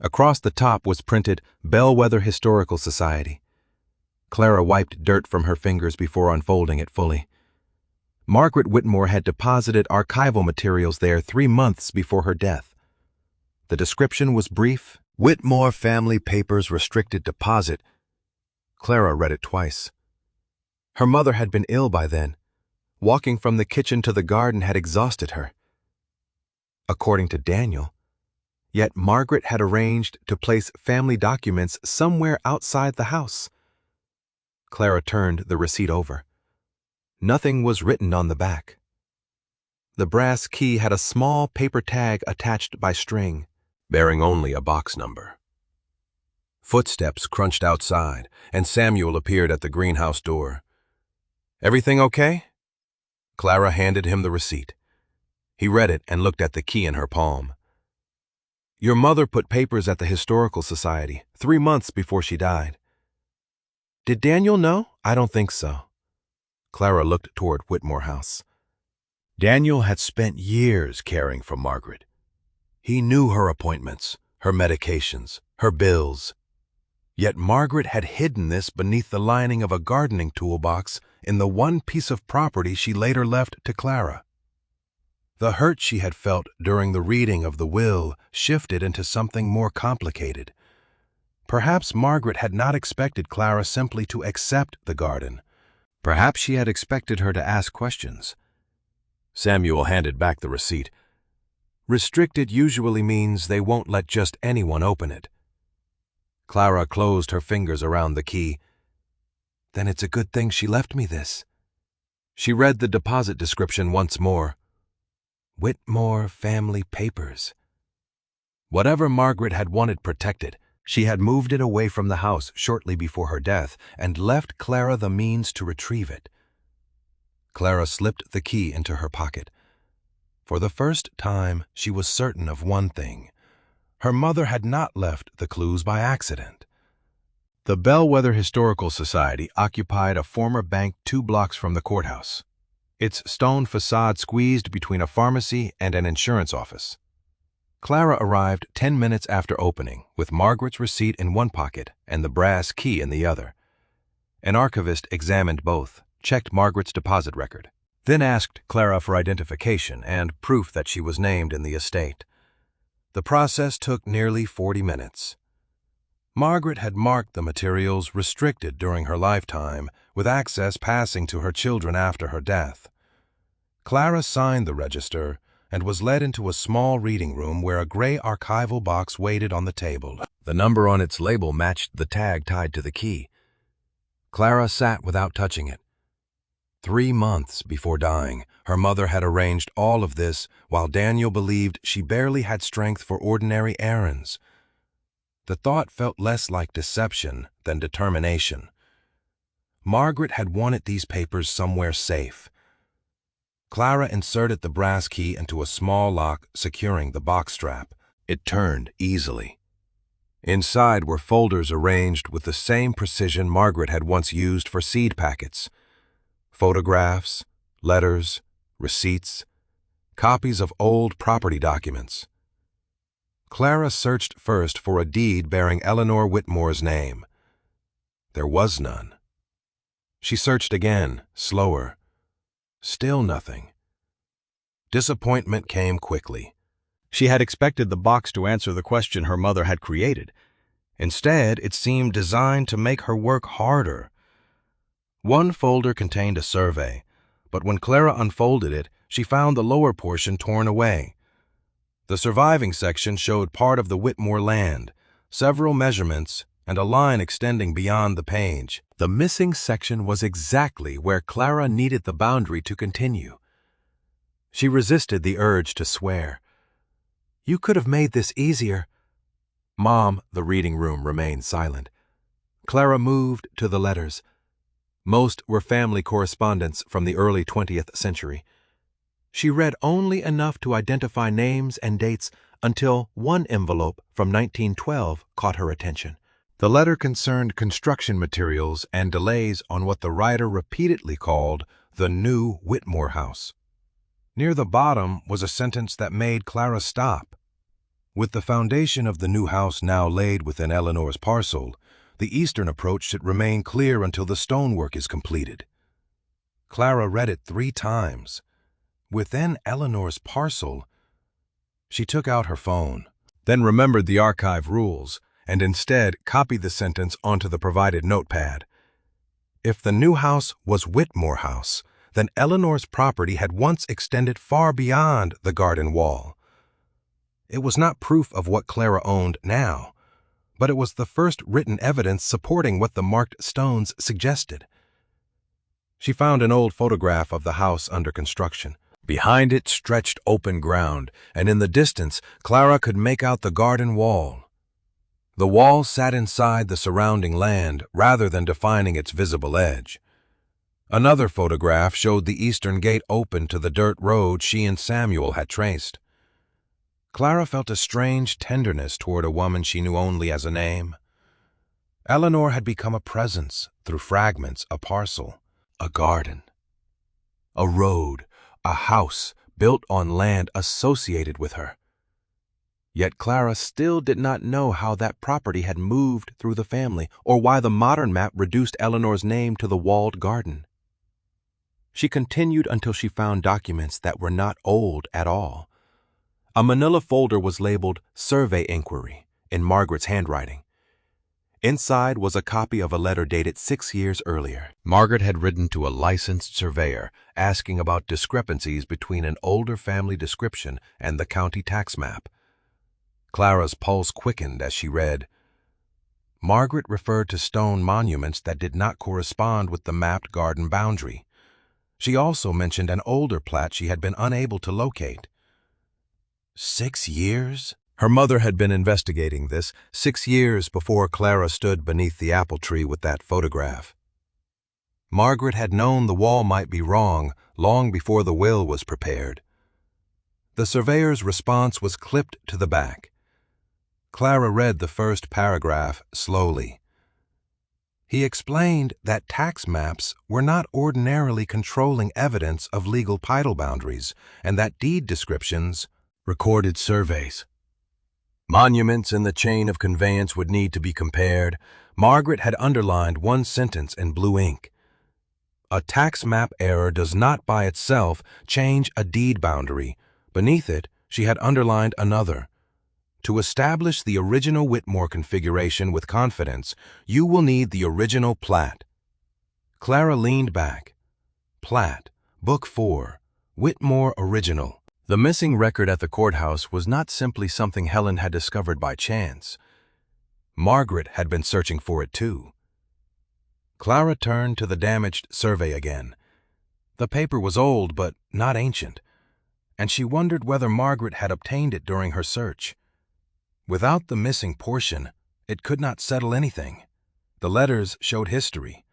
Across the top was printed Bellwether Historical Society. Clara wiped dirt from her fingers before unfolding it fully. Margaret Whitmore had deposited archival materials there 3 months before her death. The description was brief. Whitmore Family Papers Restricted Deposit. Clara read it twice. Her mother had been ill by then. Walking from the kitchen to the garden had exhausted her. According to Daniel, yet Margaret had arranged to place family documents somewhere outside the house. Clara turned the receipt over. Nothing was written on the back. The brass key had a small paper tag attached by string, bearing only a box number. Footsteps crunched outside, and Samuel appeared at the greenhouse door. "Everything okay?" Clara handed him the receipt. He read it and looked at the key in her palm. "Your mother put papers at the Historical Society 3 months before she died." "Did Daniel know?" "I don't think so." Clara looked toward Whitmore House. Daniel had spent years caring for Margaret. He knew her appointments, her medications, her bills. Yet Margaret had hidden this beneath the lining of a gardening toolbox in the one piece of property she later left to Clara. The hurt she had felt during the reading of the will shifted into something more complicated. Perhaps Margaret had not expected Clara simply to accept the garden. Perhaps she had expected her to ask questions. Samuel handed back the receipt. "Restricted usually means they won't let just anyone open it." Clara closed her fingers around the key. "Then it's a good thing she left me this." She read the deposit description once more. Whitmore family papers. Whatever Margaret had wanted protected, she had moved it away from the house shortly before her death and left Clara the means to retrieve it. Clara slipped the key into her pocket. For the first time, she was certain of one thing. Her mother had not left the clues by accident. The Bellwether Historical Society occupied a former bank 2 blocks from the courthouse, its stone facade squeezed between a pharmacy and an insurance office. Clara arrived 10 minutes after opening, with Margaret's receipt in one pocket and the brass key in the other. An archivist examined both, checked Margaret's deposit record, then asked Clara for identification and proof that she was named in the estate. The process took nearly 40 minutes. Margaret had marked the materials restricted during her lifetime, with access passing to her children after her death. Clara signed the register and was led into a small reading room where a gray archival box waited on the table. The number on its label matched the tag tied to the key. Clara sat without touching it. 3 months before dying, her mother had arranged all of this while Daniel believed she barely had strength for ordinary errands. The thought felt less like deception than determination. Margaret had wanted these papers somewhere safe. Clara inserted the brass key into a small lock securing the box strap. It turned easily. Inside were folders arranged with the same precision Margaret had once used for seed packets. Photographs, letters, receipts, copies of old property documents. Clara searched first for a deed bearing Eleanor Whitmore's name. There was none. She searched again, slower. Still nothing. Disappointment came quickly. She had expected the box to answer the question her mother had created. Instead, it seemed designed to make her work harder. One folder contained a survey, but when Clara unfolded it, she found the lower portion torn away. The surviving section showed part of the Whitmore land, several measurements, and a line extending beyond the page. The missing section was exactly where Clara needed the boundary to continue. She resisted the urge to swear. "You could have made this easier." "Mom," the reading room remained silent. Clara moved to the letters. Most were family correspondence from the early 20th century. She read only enough to identify names and dates until one envelope from 1912 caught her attention. The letter concerned construction materials and delays on what the writer repeatedly called the new Whitmore house. Near the bottom was a sentence that made Clara stop. With the foundation of the new house now laid within Eleanor's parcel, the eastern approach should remain clear until the stonework is completed. Clara read it 3 times. Within Eleanor's parcel. She took out her phone, then remembered the archive rules, and instead copied the sentence onto the provided notepad. If the new house was Whitmore House, then Eleanor's property had once extended far beyond the garden wall. It was not proof of what Clara owned now, but it was the first written evidence supporting what the marked stones suggested. She found an old photograph of the house under construction. Behind it stretched open ground, and in the distance, Clara could make out the garden wall. The wall sat inside the surrounding land rather than defining its visible edge. Another photograph showed the eastern gate open to the dirt road she and Samuel had traced. Clara felt a strange tenderness toward a woman she knew only as a name. Eleanor had become a presence through fragments, a parcel, a garden, a road, a house built on land associated with her. Yet Clara still did not know how that property had moved through the family or why the modern map reduced Eleanor's name to the walled garden. She continued until she found documents that were not old at all. A manila folder was labeled Survey Inquiry in Margaret's handwriting. Inside was a copy of a letter dated 6 years earlier. Margaret had written to a licensed surveyor asking about discrepancies between an older family description and the county tax map. Clara's pulse quickened as she read. Margaret referred to stone monuments that did not correspond with the mapped garden boundary. She also mentioned an older plat she had been unable to locate. 6 years? Her mother had been investigating this 6 years before Clara stood beneath the apple tree with that photograph. Margaret had known the wall might be wrong long before the will was prepared. The surveyor's response was clipped to the back. Clara read the first paragraph slowly. He explained that tax maps were not ordinarily controlling evidence of legal title boundaries and that deed descriptions recorded surveys. Monuments in the chain of conveyance would need to be compared. Margaret had underlined one sentence in blue ink. A tax map error does not by itself change a deed boundary. Beneath it, she had underlined another. To establish the original Whitmore configuration with confidence, you will need the original plat. Clara leaned back. Plat, Book 4, Whitmore Original. The missing record at the courthouse was not simply something Helen had discovered by chance. Margaret had been searching for it too. Clara turned to the damaged survey again. The paper was old but not ancient, and she wondered whether Margaret had obtained it during her search. Without the missing portion, it could not settle anything. The letters showed history.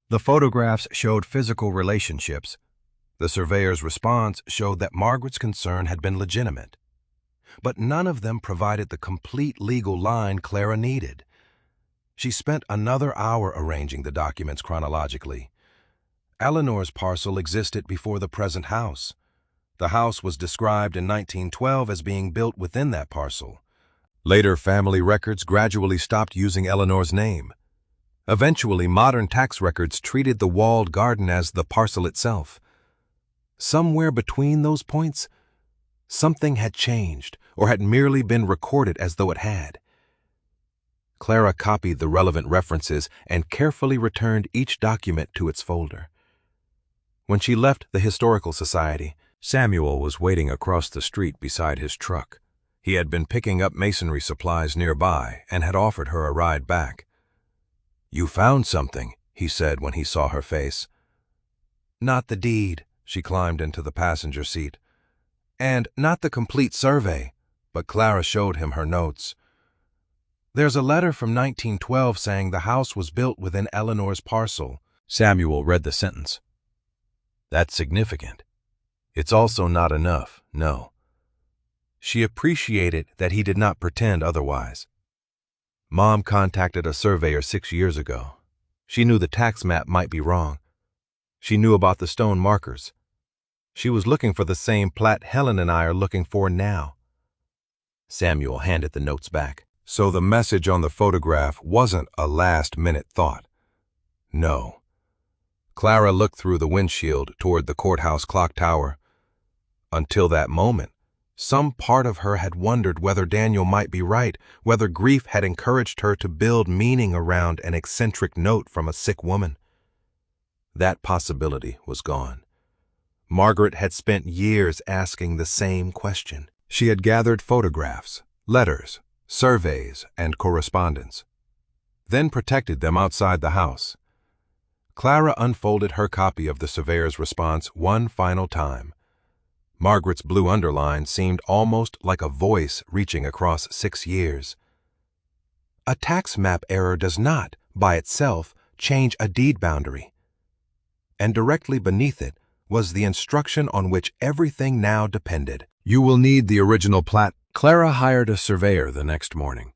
The photographs showed physical relationships. The surveyor's response showed that Margaret's concern had been legitimate. But none of them provided the complete legal line Clara needed. She spent another hour arranging the documents chronologically. Eleanor's parcel existed before the present house. The house was described in 1912 as being built within that parcel. Later family records gradually stopped using Eleanor's name. Eventually, modern tax records treated the walled garden as the parcel itself. Somewhere between those points, something had changed or had merely been recorded as though it had. Clara copied the relevant references and carefully returned each document to its folder. When she left the Historical Society, Samuel was waiting across the street beside his truck. He had been picking up masonry supplies nearby and had offered her a ride back. "You found something," he said when he saw her face. "Not the deed." She climbed into the passenger seat. "And not the complete survey," but Clara showed him her notes. "There's a letter from 1912 saying the house was built within Eleanor's parcel." Samuel read the sentence. "That's significant. It's also not enough, no." She appreciated that he did not pretend otherwise. Mom contacted a surveyor 6 years ago. She knew the tax map might be wrong. She knew about the stone markers. She was looking for the same plat Helen and I are looking for now. Samuel handed the notes back. So the message on the photograph wasn't a last-minute thought. No. Clara looked through the windshield toward the courthouse clock tower. Until that moment, some part of her had wondered whether Daniel might be right, whether grief had encouraged her to build meaning around an eccentric note from a sick woman. That possibility was gone. Margaret had spent years asking the same question. She had gathered photographs, letters, surveys, and correspondence, then protected them outside the house. Clara unfolded her copy of the surveyor's response one final time. Margaret's blue underline seemed almost like a voice reaching across 6 years. A tax map error does not, by itself, change a deed boundary. And directly beneath it was the instruction on which everything now depended. You will need the original plat. Clara hired a surveyor the next morning.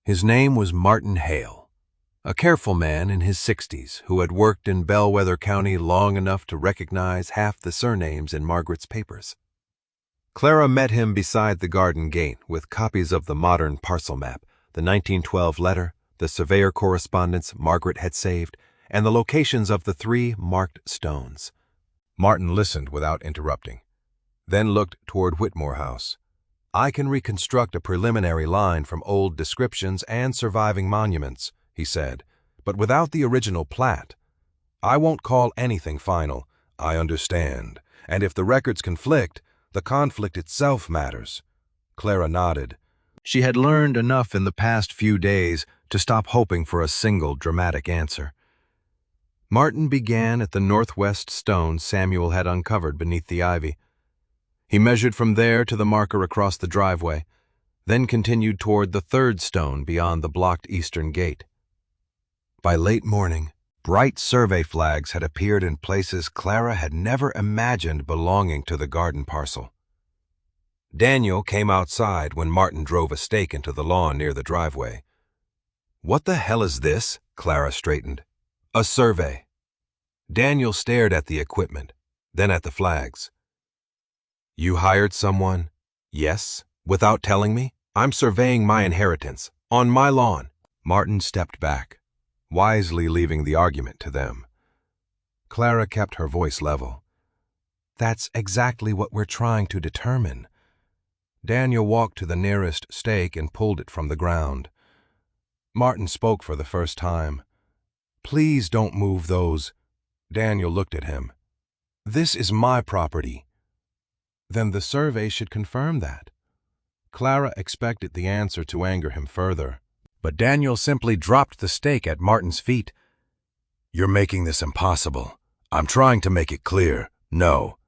His name was Martin Hale, a careful man in his 60s who had worked in Bellwether County long enough to recognize half the surnames in Margaret's papers. Clara met him beside the garden gate with copies of the modern parcel map, the 1912 letter, the surveyor correspondence Margaret had saved, and the locations of the 3 marked stones. Martin listened without interrupting, then looked toward Whitmore House. I can reconstruct a preliminary line from old descriptions and surviving monuments, he said, but without the original plat. I won't call anything final. I understand. And if the records conflict, the conflict itself matters. Clara nodded. She had learned enough in the past few days to stop hoping for a single dramatic answer. Martin began at the northwest stone Samuel had uncovered beneath the ivy. He measured from there to the marker across the driveway, then continued toward the 3rd stone beyond the blocked eastern gate. By late morning, bright survey flags had appeared in places Clara had never imagined belonging to the garden parcel. Daniel came outside when Martin drove a stake into the lawn near the driveway. What the hell is this? Clara straightened. A survey. Daniel stared at the equipment, then at the flags. You hired someone? Yes, without telling me? I'm surveying my inheritance, on my lawn. Martin stepped back, wisely leaving the argument to them. Clara kept her voice level. That's exactly what we're trying to determine. Daniel walked to the nearest stake and pulled it from the ground. Martin spoke for the first time. Please don't move those. Daniel looked at him. This is my property. Then the survey should confirm that. Clara expected the answer to anger him further, but Daniel simply dropped the stake at Martin's feet. You're making this impossible. I'm trying to make it clear. No.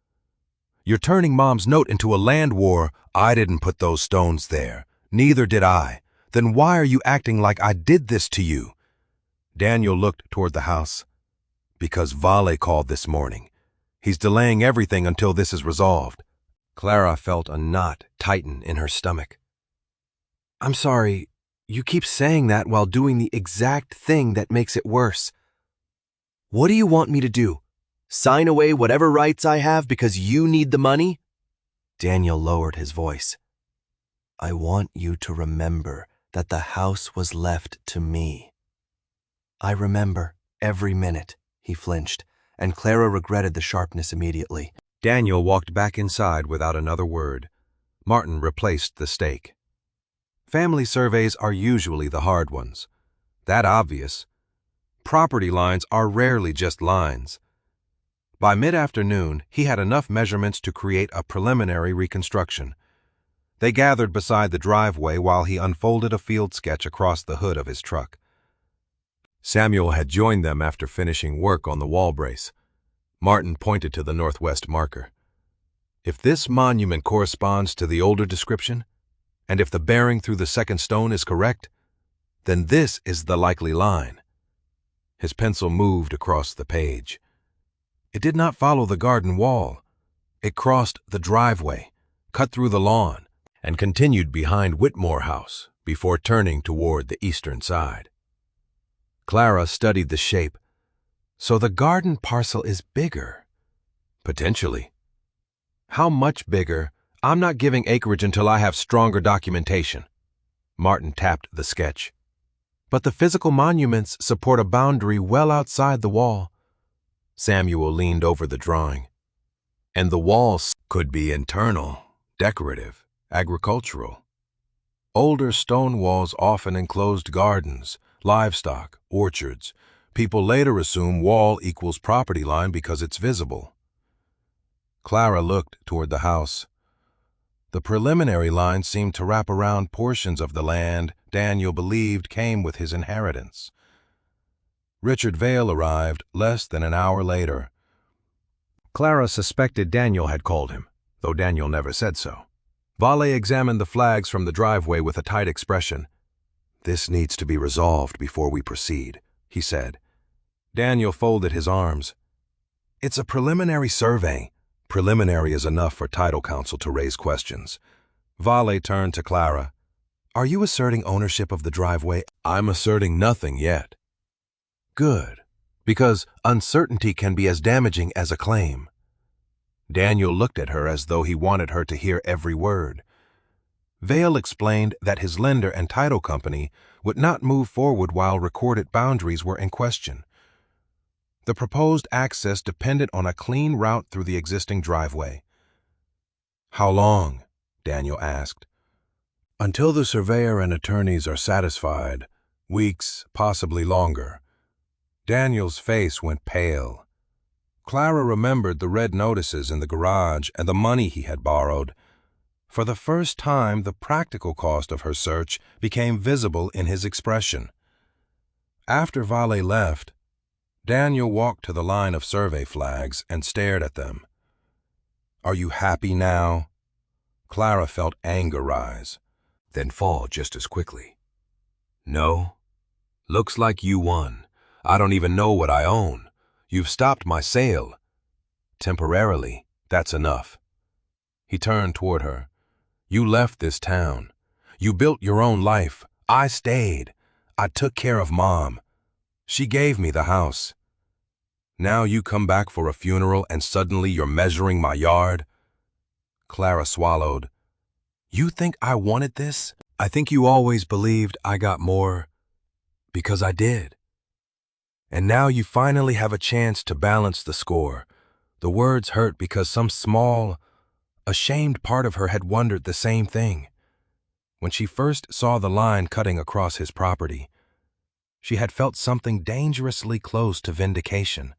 You're turning Mom's note into a land war. I didn't put those stones there. Neither did I. Then why are you acting like I did this to you? Daniel looked toward the house. Because Vale called this morning. He's delaying everything until this is resolved. Clara felt a knot tighten in her stomach. I'm sorry, you keep saying that while doing the exact thing that makes it worse. What do you want me to do? Sign away whatever rights I have because you need the money? Daniel lowered his voice. I want you to remember that the house was left to me. I remember every minute, he flinched, and Clara regretted the sharpness immediately. Daniel walked back inside without another word. Martin replaced the stake. Family surveys are usually the hard ones. That obvious. Property lines are rarely just lines. By mid-afternoon, he had enough measurements to create a preliminary reconstruction. They gathered beside the driveway while he unfolded a field sketch across the hood of his truck. Samuel had joined them after finishing work on the wall brace. Martin pointed to the northwest marker. If this monument corresponds to the older description, and if the bearing through the 2nd stone is correct, then this is the likely line. His pencil moved across the page. It did not follow the garden wall. It crossed the driveway, cut through the lawn, and continued behind Whitmore House before turning toward the eastern side. Clara studied the shape. So the garden parcel is bigger. Potentially. How much bigger? I'm not giving acreage until I have stronger documentation. Martin tapped the sketch. But the physical monuments support a boundary well outside the wall. Samuel leaned over the drawing. And the walls could be internal, decorative, agricultural. Older stone walls often enclosed gardens, livestock, orchards. People later assume wall equals property line because it's visible. Clara looked toward the house. The preliminary line seemed to wrap around portions of the land Daniel believed came with his inheritance. Richard Vale arrived less than an hour later. Clara suspected Daniel had called him, though Daniel never said so. Vale examined the flags from the driveway with a tight expression. "This needs to be resolved before we proceed," he said. Daniel folded his arms. "It's a preliminary survey. Preliminary is enough for title counsel to raise questions." Vale turned to Clara. "Are you asserting ownership of the driveway?" "I'm asserting nothing yet." "Good, because uncertainty can be as damaging as a claim." Daniel looked at her as though he wanted her to hear every word. Vale explained that his lender and title company would not move forward while recorded boundaries were in question. The proposed access depended on a clean route through the existing driveway. "How long?" Daniel asked. "Until the surveyor and attorneys are satisfied. Weeks, possibly longer." Daniel's face went pale. Clara remembered the red notices in the garage and the money he had borrowed. For the first time, the practical cost of her search became visible in his expression. After Vale left, Daniel walked to the line of survey flags and stared at them. "Are you happy now?" Clara felt anger rise, then fall just as quickly. "No. Looks like you won. I don't even know what I own. You've stopped my sale. Temporarily, that's enough." He turned toward her. "You left this town. You built your own life. I stayed. I took care of Mom. She gave me the house. Now you come back for a funeral and suddenly you're measuring my yard?" Clara swallowed. "You think I wanted this?" "I think you always believed I got more because I did. And now you finally have a chance to balance the score." The words hurt because some small, ashamed part of her had wondered the same thing. When she first saw the line cutting across his property, she had felt something dangerously close to vindication.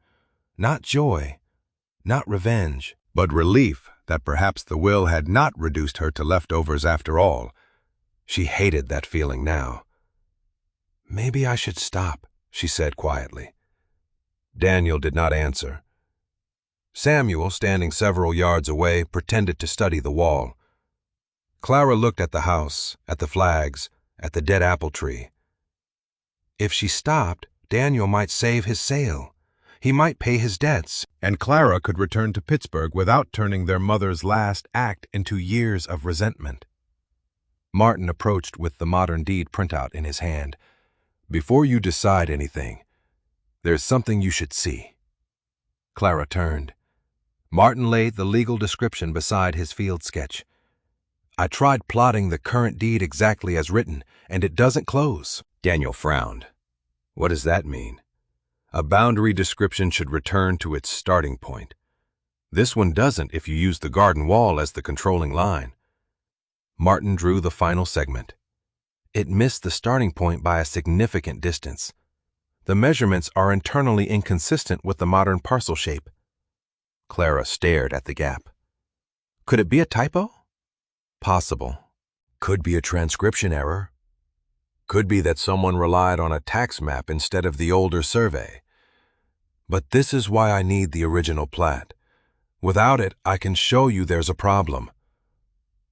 Not joy, not revenge, but relief that perhaps the will had not reduced her to leftovers after all. She hated that feeling now. "Maybe I should stop," she said quietly. Daniel did not answer. Samuel, standing several yards away, pretended to study the wall. Clara looked at the house, at the flags, at the dead apple tree. If she stopped, Daniel might save his sale. He might pay his debts, And Clara could return to Pittsburgh without turning their mother's last act into years of resentment. Martin approached with the modern deed printout in his hand. "Before you decide anything, there's something you should see." Clara turned. Martin laid the legal description beside his field sketch. "I tried plotting the current deed exactly as written, and it doesn't close." Daniel frowned. "What does that mean?" "A boundary description should return to its starting point. This one doesn't if you use the garden wall as the controlling line." Martin drew the final segment. It missed the starting point by a significant distance. The measurements are internally inconsistent with the modern parcel shape. Clara stared at the gap. "Could it be a typo?" "Possible. Could be a transcription error. Could be that someone relied on a tax map instead of the older survey. But this is why I need the original plat. Without it, I can show you there's a problem.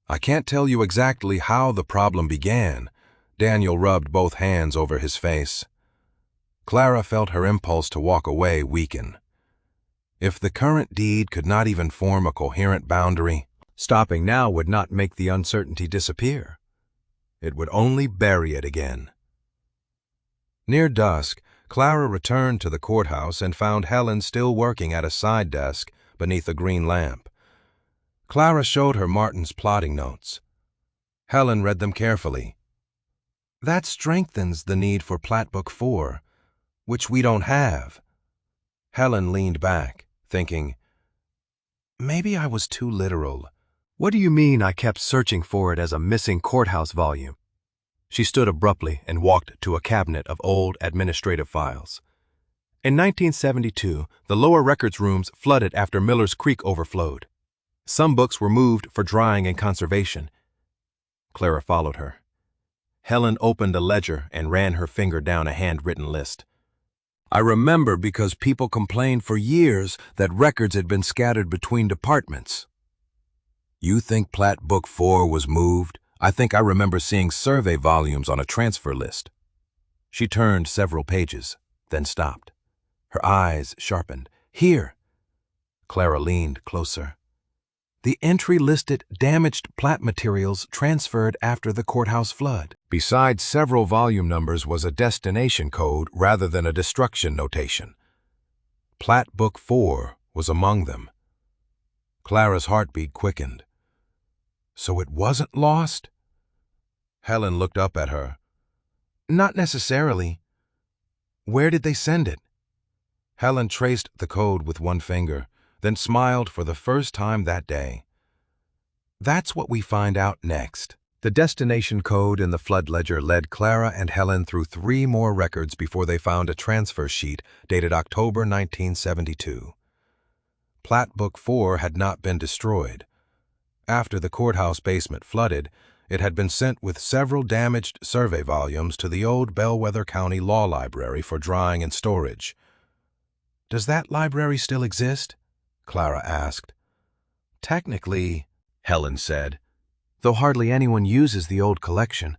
I can't tell you exactly how the problem began." Daniel rubbed both hands over his face. Clara felt her impulse to walk away weaken. If the current deed could not even form a coherent boundary, stopping now would not make the uncertainty disappear. It would only bury it again. Near dusk, Clara returned to the courthouse and found Helen still working at a side desk beneath a green lamp. Clara showed her Martin's plotting notes. Helen read them carefully. "That strengthens the need for Plat Book 4, which we don't have." Helen leaned back, thinking, maybe I was too literal. "What do you mean I kept searching for it as a missing courthouse volume?" She stood abruptly and walked to a cabinet of old administrative files. In 1972, the lower records rooms flooded after Miller's Creek overflowed. Some books were moved for drying and conservation. Clara followed her. Helen opened a ledger and ran her finger down a handwritten list. I remember because people complained for years that records had been scattered between departments. You think Plat Book 4 was moved? I think I remember seeing survey volumes on a transfer list. She turned several pages, then stopped. Her eyes sharpened. Here! Clara leaned closer. The entry listed damaged plat materials transferred after the courthouse flood. Besides several volume numbers was a destination code rather than a destruction notation. Plat Book 4 was among them. Clara's heartbeat quickened. So it wasn't lost? Helen looked up at her. Not necessarily. Where did they send it? Helen traced the code with one finger, then smiled for the first time that day. That's what we find out next. The destination code in the flood ledger led Clara and Helen through 3 more records before they found a transfer sheet dated October 1972. Plat Book 4 had not been destroyed. After the courthouse basement flooded, it had been sent with several damaged survey volumes to the old Bellwether County Law Library for drying and storage. Does that library still exist? Clara asked. Technically, Helen said, though hardly anyone uses the old collection.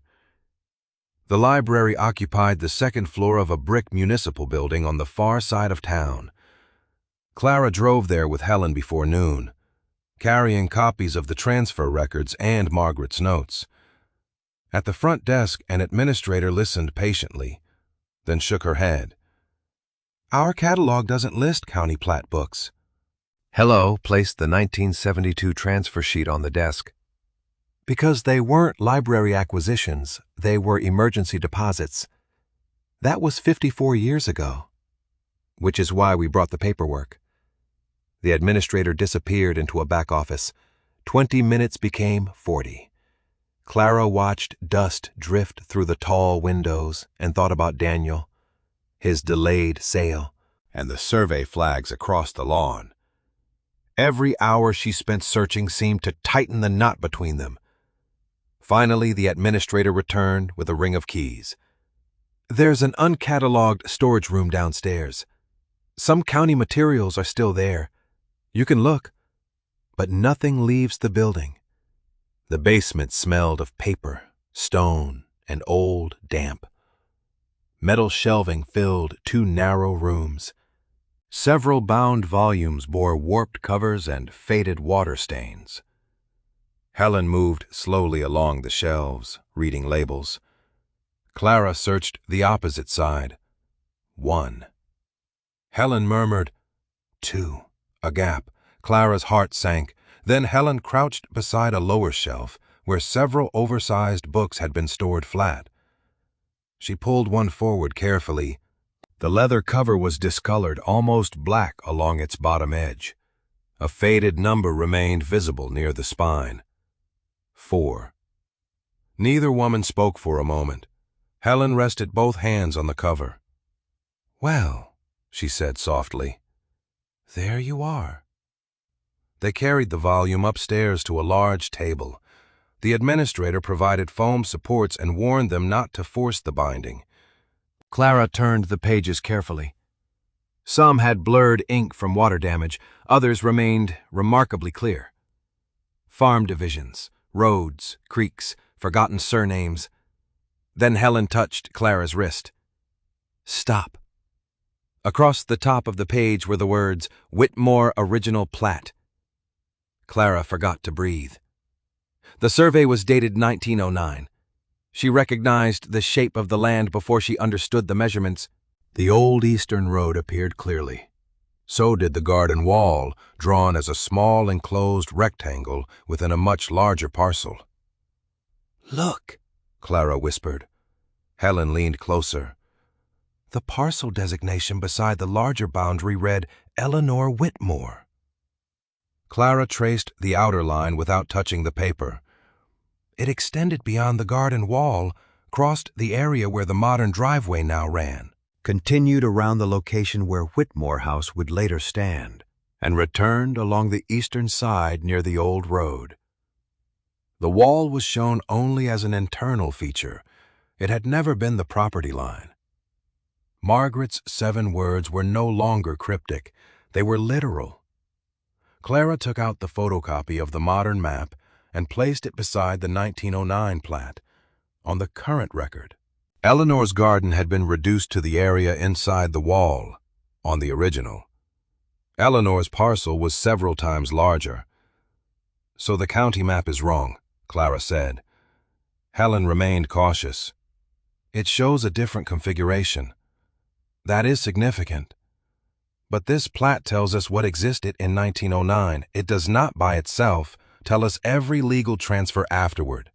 The library occupied the second floor of a brick municipal building on the far side of town. Clara drove there with Helen before noon, carrying copies of the transfer records and Margaret's notes. At the front desk, an administrator listened patiently, then shook her head. Our catalog doesn't list county plat books. Hello placed the 1972 transfer sheet on the desk. Because they weren't library acquisitions, they were emergency deposits. That was 54 years ago, which is why we brought the paperwork. The administrator disappeared into a back office. 20 minutes became 40. Clara watched dust drift through the tall windows and thought about Daniel, his delayed sale, and the survey flags across the lawn. Every hour she spent searching seemed to tighten the knot between them. Finally, the administrator returned with a ring of keys. There's an uncatalogued storage room downstairs. Some county materials are still there. You can look, but nothing leaves the building. The basement smelled of paper, stone, and old damp. Metal shelving filled 2 narrow rooms. Several bound volumes bore warped covers and faded water stains. Helen moved slowly along the shelves, reading labels. Clara searched the opposite side. 1. Helen murmured, 2. A gap. Clara's heart sank. Then Helen crouched beside a lower shelf where several oversized books had been stored flat. She pulled one forward carefully. The leather cover was discolored, almost black along its bottom edge. A faded number remained visible near the spine. 4. Neither woman spoke for a moment. Helen rested both hands on the cover. Well, she said softly, there you are. They carried the volume upstairs to a large table. The administrator provided foam supports and warned them not to force the binding. Clara turned the pages carefully. Some had blurred ink from water damage, others remained remarkably clear. Farm divisions, roads, creeks, forgotten surnames. Then Helen touched Clara's wrist. Stop. Across the top of the page were the words, Whitmore Original Plat. Clara forgot to breathe. The survey was dated 1909. She recognized the shape of the land before she understood the measurements. The old eastern road appeared clearly. So did the garden wall, drawn as a small enclosed rectangle within a much larger parcel. Look, Clara whispered. Helen leaned closer. The parcel designation beside the larger boundary read Eleanor Whitmore. Clara traced the outer line without touching the paper. It extended beyond the garden wall, crossed the area where the modern driveway now ran, continued around the location where Whitmore House would later stand. and returned along the eastern side near the old road. The wall was shown only as an internal feature. It had never been the property line. Margaret's 7 words were no longer cryptic. They were literal. Clara took out the photocopy of the modern map and placed it beside the 1909 plat, on the current record. Eleanor's garden had been reduced to the area inside the wall, on the original. Eleanor's parcel was several times larger. "So the county map is wrong," Clara said. Helen remained cautious. "It shows a different configuration. That is significant. But this plat tells us what existed in 1909. It does not by itself tell us every legal transfer afterward."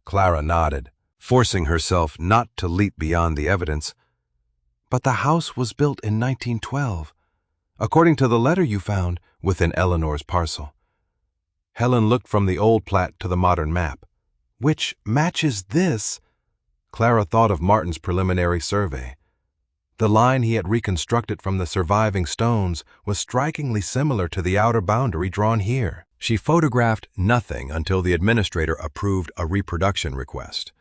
Clara nodded, forcing herself not to leap beyond the evidence. "But the house was built in 1912, according to the letter you found within Eleanor's parcel." Helen looked from the old plat to the modern map. "Which matches this." Clara thought of Martin's preliminary survey. The line he had reconstructed from the surviving stones was strikingly similar to the outer boundary drawn here. She photographed nothing until the administrator approved a reproduction request.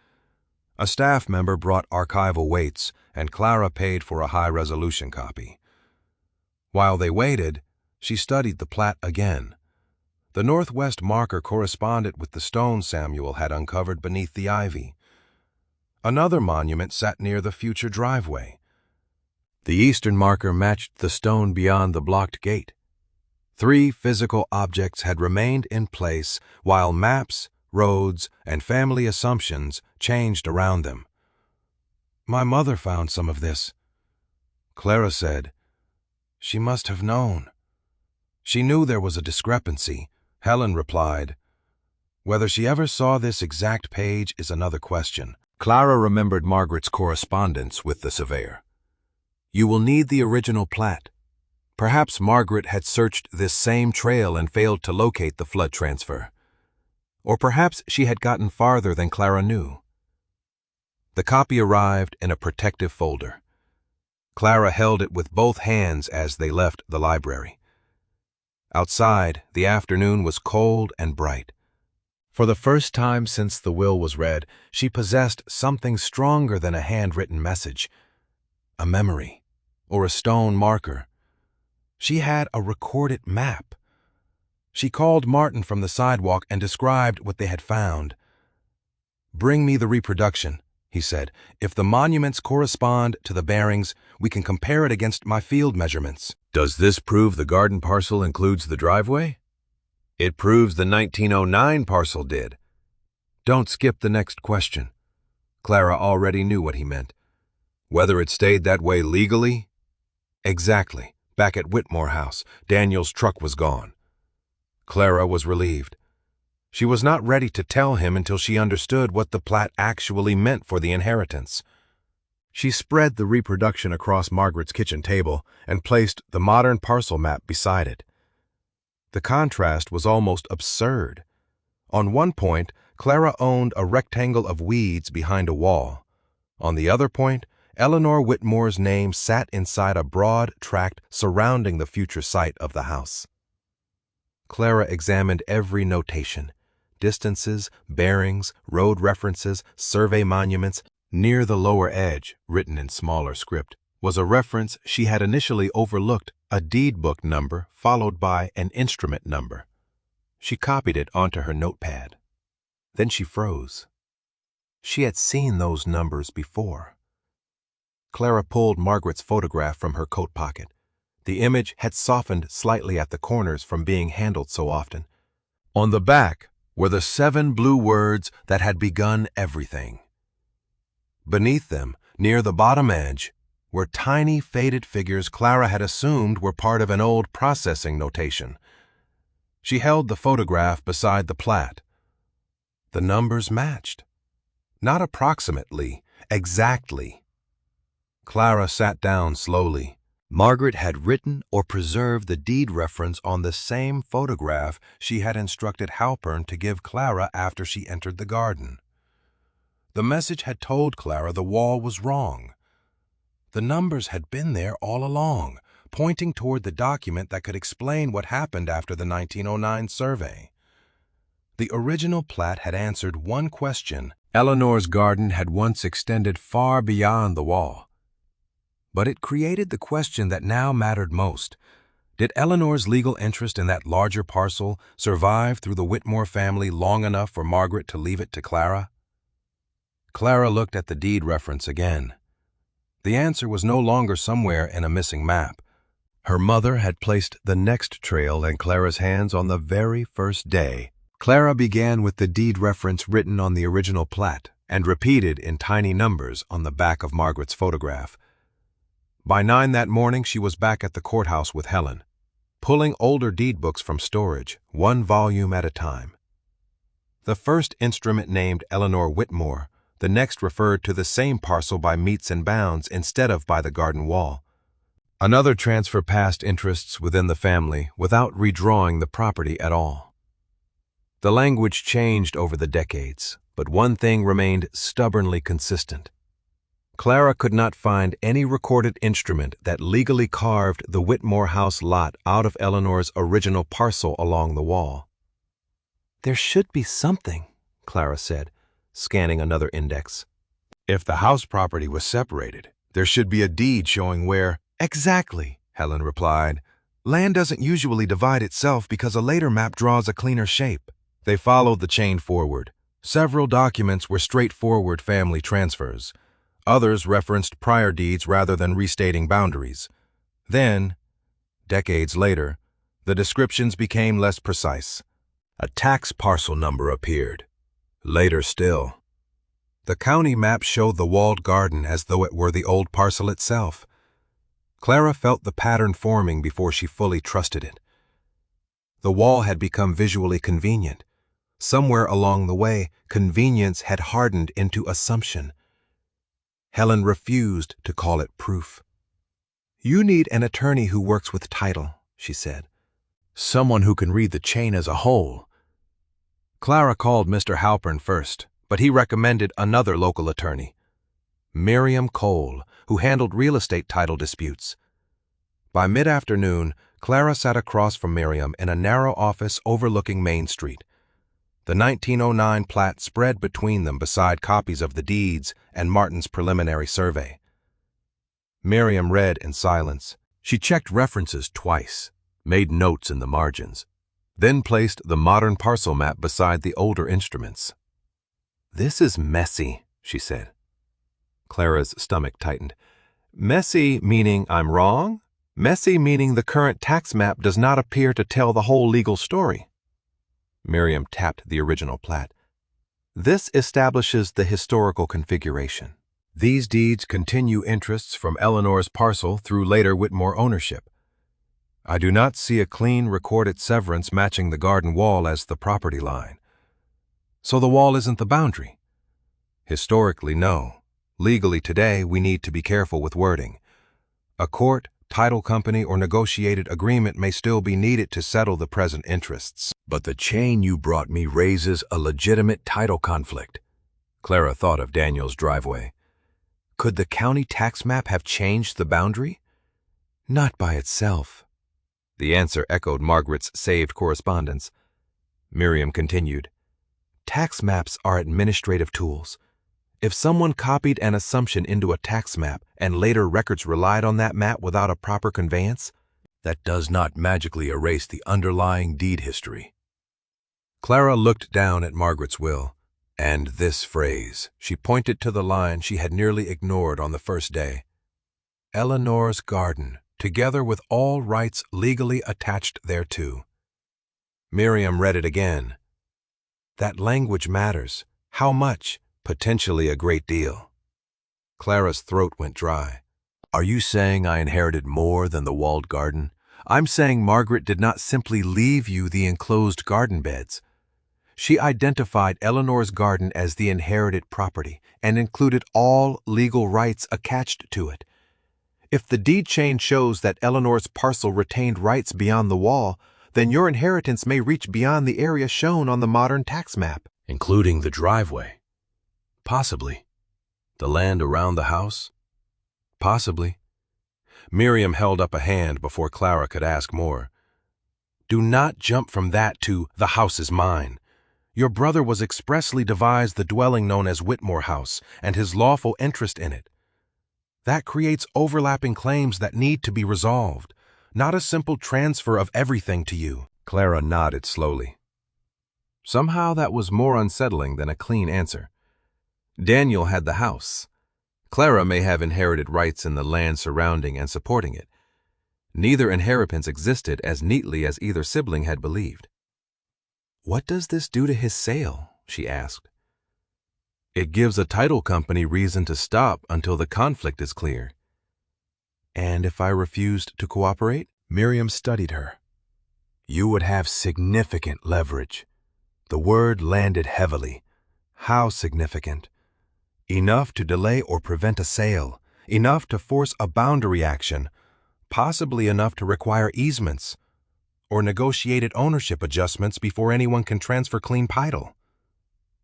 A staff member brought archival weights, and Clara paid for a high-resolution copy. While they waited, she studied the plat again. The northwest marker corresponded with the stone Samuel had uncovered beneath the ivy. Another monument sat near the future driveway. The eastern marker matched the stone beyond the blocked gate. 3 physical objects had remained in place while maps, roads, and family assumptions changed around them. "My mother found some of this," Clara said. "She must have known." "She knew there was a discrepancy," Helen replied. "Whether she ever saw this exact page is another question." Clara remembered Margaret's correspondence with the surveyor. "You will need the original plat." Perhaps Margaret had searched this same trail and failed to locate the flood transfer. Or perhaps she had gotten farther than Clara knew. The copy arrived in a protective folder. Clara held it with both hands as they left the library. Outside, the afternoon was cold and bright. For the first time since the will was read, she possessed something stronger than a handwritten message, a memory, or a stone marker. She had a recorded map. She called Martin from the sidewalk and described what they had found. "Bring me the reproduction," he said. "If the monuments correspond to the bearings, we can compare it against my field measurements." "Does this prove the garden parcel includes the driveway?" "It proves the 1909 parcel did." "Don't skip the next question." Clara already knew what he meant. "Whether it stayed that way legally?" "Exactly. Back at Whitmore House, Daniel's truck was gone." Clara was relieved. She was not ready to tell him until she understood what the plat actually meant for the inheritance. She spread the reproduction across Margaret's kitchen table and placed the modern parcel map beside it. The contrast was almost absurd. On one point, Clara owned a rectangle of weeds behind a wall. On the other point, Eleanor Whitmore's name sat inside a broad tract surrounding the future site of the house. Clara examined every notation: distances, bearings, road references, survey monuments. Near the lower edge, written in smaller script, was a reference she had initially overlooked, a deed book number followed by an instrument number. She copied it onto her notepad. Then she froze. She had seen those numbers before. Clara pulled Margaret's photograph from her coat pocket. The image had softened slightly at the corners from being handled so often. On the back were the 7 blue words that had begun everything. Beneath them, near the bottom edge, were tiny faded figures Clara had assumed were part of an old processing notation. She held the photograph beside the plat. The numbers matched. Not approximately, exactly. Clara sat down slowly. Margaret had written or preserved the deed reference on the same photograph she had instructed Halpern to give Clara after she entered the garden. The message had told Clara the wall was wrong. The numbers had been there all along, pointing toward the document that could explain what happened after the 1909 survey. The original plat had answered one question. Eleanor's garden had once extended far beyond the wall. But it created the question that now mattered most. Did Eleanor's legal interest in that larger parcel survive through the Whitmore family long enough for Margaret to leave it to Clara? Clara looked at the deed reference again. The answer was no longer somewhere in a missing map. Her mother had placed the next trail in Clara's hands on the very first day. Clara began with the deed reference written on the original plat and repeated in tiny numbers on the back of Margaret's photograph. By 9 that morning, she was back at the courthouse with Helen, pulling older deed books from storage, one volume at a time. The first instrument named Eleanor Whitmore, the next referred to the same parcel by meets and bounds instead of by the garden wall. Another transfer past interests within the family without redrawing the property at all. The language changed over the decades, but one thing remained stubbornly consistent. Clara could not find any recorded instrument that legally carved the Whitmore house lot out of Eleanor's original parcel along the wall. "There should be something," Clara said, scanning another index. "If the house property was separated, there should be a deed showing where—" "Exactly," Helen replied. "Land doesn't usually divide itself because a later map draws a cleaner shape." They followed the chain forward. Several documents were straightforward family transfers. Others referenced prior deeds rather than restating boundaries. Then, decades later, the descriptions became less precise. A tax parcel number appeared. Later still, the county map showed the walled garden as though it were the old parcel itself. Clara felt the pattern forming before she fully trusted it. The wall had become visually convenient. Somewhere along the way, convenience had hardened into assumption. Helen refused to call it proof. "You need an attorney who works with title," she said. "Someone who can read the chain as a whole." Clara called Mr. Halpern first, but he recommended another local attorney, Miriam Cole, who handled real estate title disputes. By mid-afternoon, Clara sat across from Miriam in a narrow office overlooking Main Street. The 1909 plat spread between them beside copies of the deeds and Martin's preliminary survey. Miriam read in silence. She checked references twice, made notes in the margins, then placed the modern parcel map beside the older instruments. "This is messy," she said. Clara's stomach tightened. "Messy meaning I'm wrong? Messy meaning the current tax map does not appear to tell the whole legal story." Miriam tapped the original plat. "This establishes the historical configuration. These deeds continue interests from Eleanor's parcel through later Whitmore ownership. I do not see a clean recorded severance matching the garden wall as the property line. So the wall isn't the boundary? Historically, no. Legally today, we need to be careful with wording. A court, title company, or negotiated agreement may still be needed to settle the present interests." "But the chain you brought me raises a legitimate title conflict." Clara thought of Daniel's driveway. "Could the county tax map have changed the boundary?" "Not by itself." The answer echoed Margaret's saved correspondence. Miriam continued, "Tax maps are administrative tools. If someone copied an assumption into a tax map and later records relied on that map without a proper conveyance, that does not magically erase the underlying deed history." Clara looked down at Margaret's will, and this phrase, she pointed to the line she had nearly ignored on the first day. "Eleanor's garden, together with all rights legally attached thereto." Miriam read it again. "That language matters. How much? Potentially a great deal." Clara's throat went dry. "Are you saying I inherited more than the walled garden? I'm saying Margaret did not simply leave you the enclosed garden beds. She identified Eleanor's garden as the inherited property and included all legal rights attached to it. If the deed chain shows that Eleanor's parcel retained rights beyond the wall, then your inheritance may reach beyond the area shown on the modern tax map." "Including the driveway?" "Possibly. The land around the house? Possibly." Miriam held up a hand before Clara could ask more. Do not jump from that to "the house is mine." Your brother was expressly devised the dwelling known as Whitmore House and his lawful interest in it. That creates overlapping claims that need to be resolved, not a simple transfer of everything to you. Clara nodded slowly. Somehow that was more unsettling than a clean answer. Daniel had the house. Clara may have inherited rights in the land surrounding and supporting it. Neither inheritance existed as neatly as either sibling had believed. What does this do to his sale? She asked. It gives a title company reason to stop until the conflict is clear. And if I refused to cooperate? Miriam studied her. You would have significant leverage. The word landed heavily. How significant? Enough to delay or prevent a sale, enough to force a boundary action, possibly enough to require easements, or negotiated ownership adjustments before anyone can transfer clean title.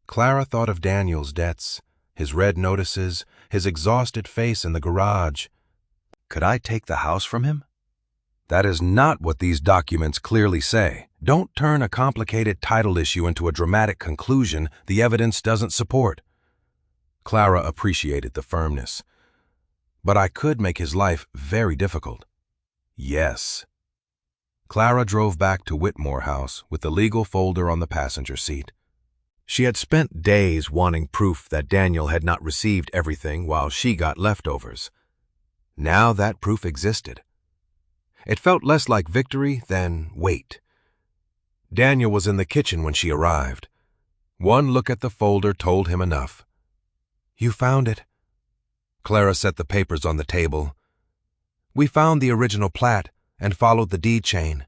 Clara thought of Daniel's debts, his red notices, his exhausted face in the garage. Could I take the house from him? That is not what these documents clearly say. Don't turn a complicated title issue into a dramatic conclusion the evidence doesn't support. Clara appreciated the firmness. But I could make his life very difficult. Yes. Clara drove back to Whitmore House with the legal folder on the passenger seat. She had spent days wanting proof that Daniel had not received everything while she got leftovers. Now that proof existed. It felt less like victory than weight. Daniel was in the kitchen when she arrived. One look at the folder told him enough. You found it. Clara set the papers on the table. We found the original plat and followed the deed chain.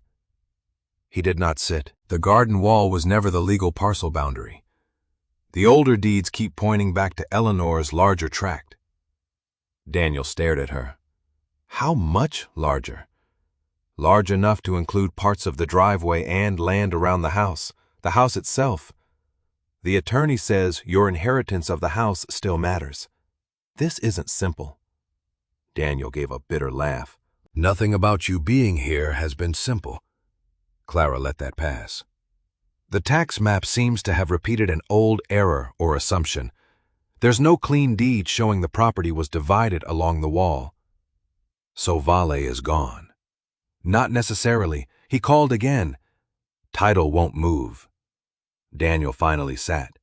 He did not sit. The garden wall was never the legal parcel boundary. The older deeds keep pointing back to Eleanor's larger tract. Daniel stared at her. How much larger? Large enough to include parts of the driveway and land around the house itself. The attorney says your inheritance of the house still matters. This isn't simple. Daniel gave a bitter laugh. Nothing about you being here has been simple. Clara let that pass. The tax map seems to have repeated an old error or assumption. There's no clean deed showing the property was divided along the wall. So Vale is gone. Not necessarily. He called again. Title won't move. Daniel finally sat.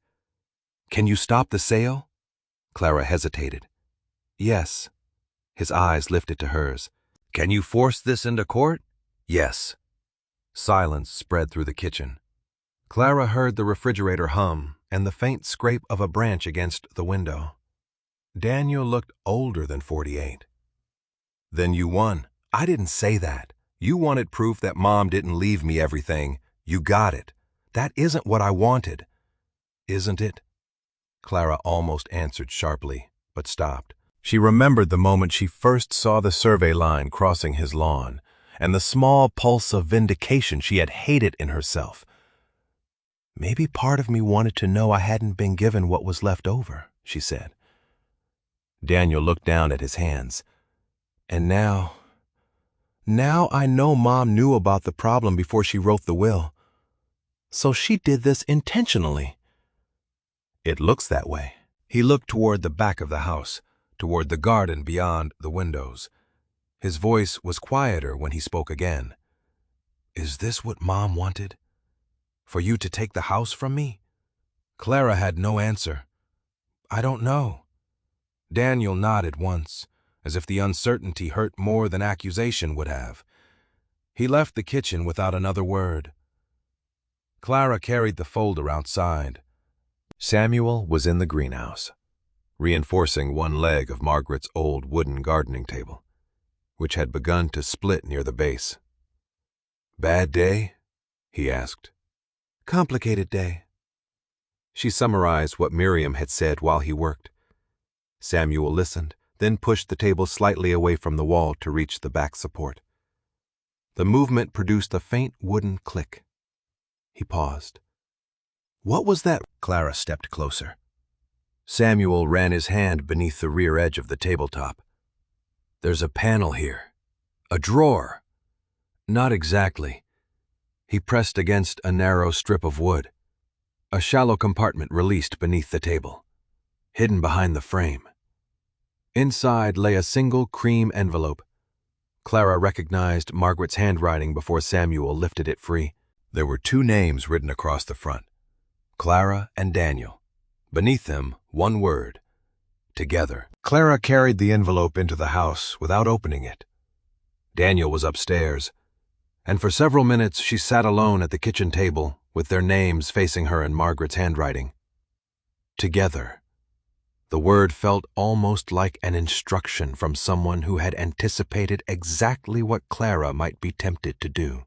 Can you stop the sale? Clara hesitated. Yes. His eyes lifted to hers. Can you force this into court? Yes. Silence spread through the kitchen. Clara heard the refrigerator hum and the faint scrape of a branch against the window. Daniel looked older than 48. Then you won. I didn't say that. You wanted proof that Mom didn't leave me everything. You got it. That isn't what I wanted. Isn't it? Clara almost answered sharply, but stopped. She remembered the moment she first saw the survey line crossing his lawn, and the small pulse of vindication she had hated in herself. Maybe part of me wanted to know I hadn't been given what was left over, she said. Daniel looked down at his hands. And now I know Mom knew about the problem before she wrote the will. So she did this intentionally. It looks that way. He looked toward the back of the house, toward the garden beyond the windows. His voice was quieter when he spoke again. Is this what Mom wanted? For you to take the house from me? Clara had no answer. I don't know. Daniel nodded once, as if the uncertainty hurt more than accusation would have. He left the kitchen without another word. Clara carried the folder outside. Samuel was in the greenhouse, reinforcing one leg of Margaret's old wooden gardening table, which had begun to split near the base. Bad day? He asked. Complicated day. She summarized what Miriam had said while he worked. Samuel listened, then pushed the table slightly away from the wall to reach the back support. The movement produced a faint wooden click. He paused. What was that? Clara stepped closer. Samuel ran his hand beneath the rear edge of the tabletop. There's a panel here, A drawer. Not exactly. He pressed against a narrow strip of wood. A shallow compartment released beneath the table, hidden behind the frame. Inside lay a single cream envelope. Clara recognized Margaret's handwriting before Samuel lifted it free. There were 2 names written across the front, Clara and Daniel. Beneath them, one word, together. Clara carried the envelope into the house without opening it. Daniel was upstairs, and for several minutes she sat alone at the kitchen table with their names facing her in Margaret's handwriting. Together. The word felt almost like an instruction from someone who had anticipated exactly what Clara might be tempted to do.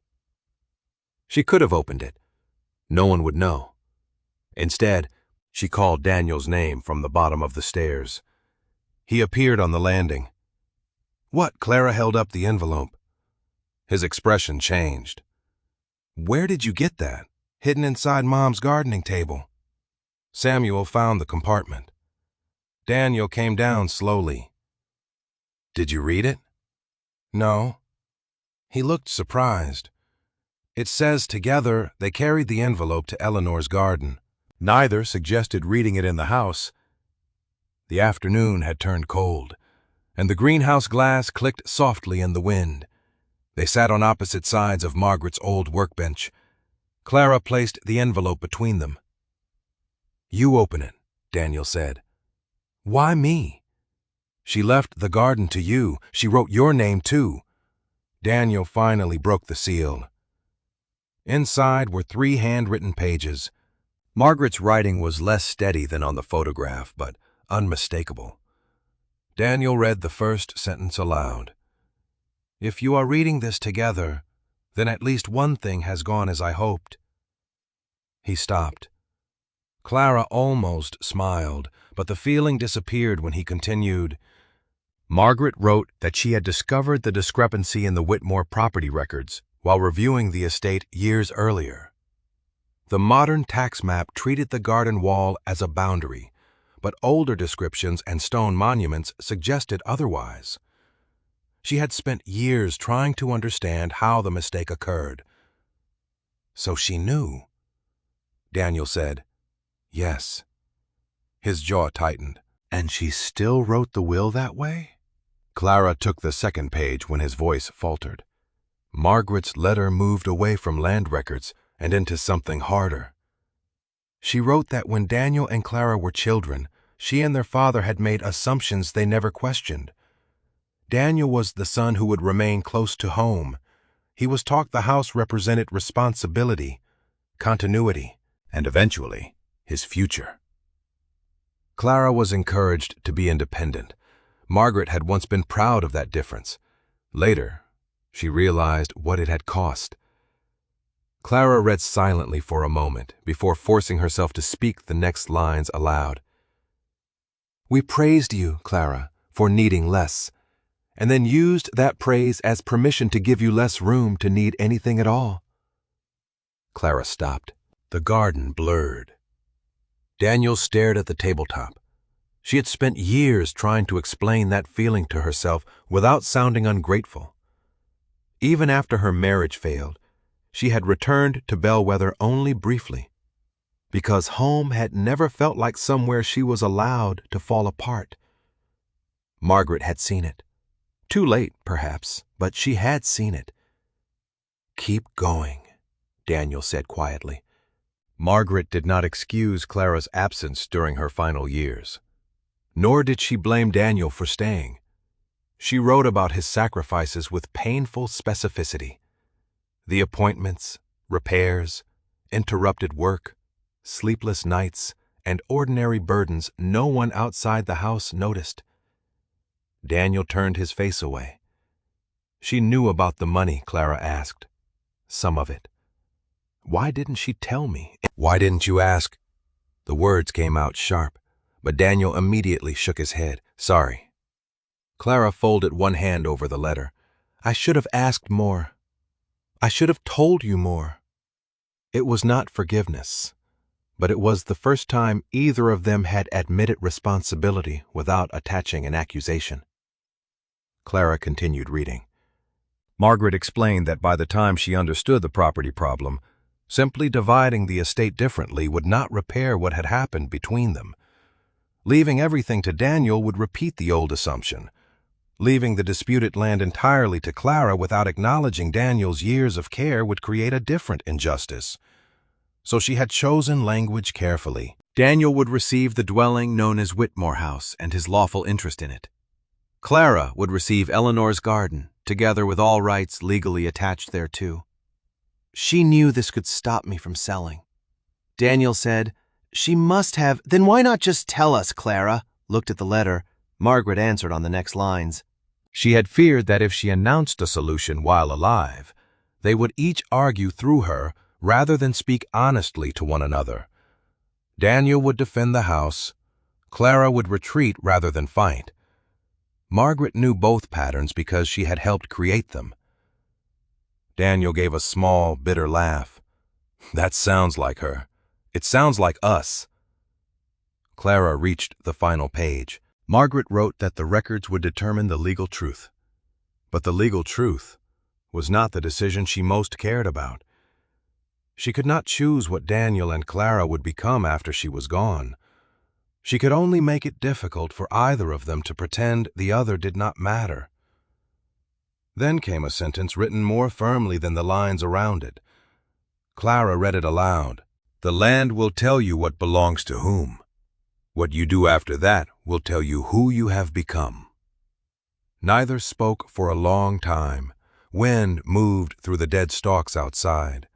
She could have opened it. No one would know. Instead, she called Daniel's name from the bottom of the stairs. He appeared on the landing. "What?" Clara held up the envelope. His expression changed. "Where did you get that?" "Hidden inside Mom's gardening table." Samuel found the compartment. Daniel came down slowly. "Did you read it?" "No." He looked surprised. "It says together they carried the envelope to Eleanor's garden." Neither suggested reading it in the house. The afternoon had turned cold, and the greenhouse glass clicked softly in the wind. They sat on opposite sides of Margaret's old workbench. Clara placed the envelope between them. "You open it," Daniel said. "Why me?" "She left the garden to you. She wrote your name, too." Daniel finally broke the seal. Inside were 3 handwritten pages. Margaret's writing was less steady than on the photograph, but unmistakable. Daniel read the first sentence aloud. "If you are reading this together, then at least one thing has gone as I hoped." He stopped. Clara almost smiled, but the feeling disappeared when he continued. Margaret wrote that she had discovered the discrepancy in the Whitmore property records while reviewing the estate years earlier. The modern tax map treated the garden wall as a boundary, but older descriptions and stone monuments suggested otherwise. She had spent years trying to understand how the mistake occurred. "So she knew?" Daniel said, "Yes." His jaw tightened. "And she still wrote the will that way?" Clara took the second page when his voice faltered. Margaret's letter moved away from land records and into something harder. She wrote that when Daniel and Clara were children, she and their father had made assumptions they never questioned. Daniel was the son who would remain close to home. He was taught the house represented responsibility, continuity, and eventually, his future. Clara was encouraged to be independent. Margaret had once been proud of that difference. Later, she realized what it had cost. Clara read silently for a moment before forcing herself to speak the next lines aloud. "We praised you, Clara, for needing less, and then used that praise as permission to give you less room to need anything at all." Clara stopped. The garden blurred. Daniel stared at the tabletop. She had spent years trying to explain that feeling to herself without sounding ungrateful. Even after her marriage failed, she had returned to Bellwether only briefly, because home had never felt like somewhere she was allowed to fall apart. Margaret had seen it. Too late, perhaps, but she had seen it. "Keep going," Daniel said quietly. Margaret did not excuse Clara's absence during her final years. Nor did she blame Daniel for staying. She wrote about his sacrifices with painful specificity. The appointments, repairs, interrupted work, sleepless nights, and ordinary burdens no one outside the house noticed. Daniel turned his face away. She knew about the money, Clara asked. Some of it. "Why didn't she tell me?" "Why didn't you ask?" The words came out sharp, but Daniel immediately shook his head. "Sorry." Clara folded one hand over the letter. "I should have asked more. I should have told you more." It was not forgiveness, but it was the first time either of them had admitted responsibility without attaching an accusation. Clara continued reading. Margaret explained that by the time she understood the property problem, simply dividing the estate differently would not repair what had happened between them. Leaving everything to Daniel would repeat the old assumption. Leaving the disputed land entirely to Clara without acknowledging Daniel's years of care would create a different injustice. So she had chosen language carefully. Daniel would receive the dwelling known as Whitmore House and his lawful interest in it. Clara would receive Eleanor's garden, together with all rights legally attached thereto. She knew this could stop me from selling. Daniel said, "She must have, then why not just tell us, Clara?" Looked at the letter. Margaret answered on the next lines. She had feared that if she announced a solution while alive, they would each argue through her rather than speak honestly to one another. Daniel would defend the house. Clara would retreat rather than fight. Margaret knew both patterns because she had helped create them. Daniel gave a small, bitter laugh. That sounds like her. It sounds like us. Clara reached the final page. Margaret wrote that the records would determine the legal truth. But the legal truth was not the decision she most cared about. She could not choose what Daniel and Clara would become after she was gone. She could only make it difficult for either of them to pretend the other did not matter. Then came a sentence written more firmly than the lines around it. Clara read it aloud. "The land will tell you what belongs to whom. What you do after that will tell you who you have become." Neither spoke for a long time. Wind moved through the dead stalks outside.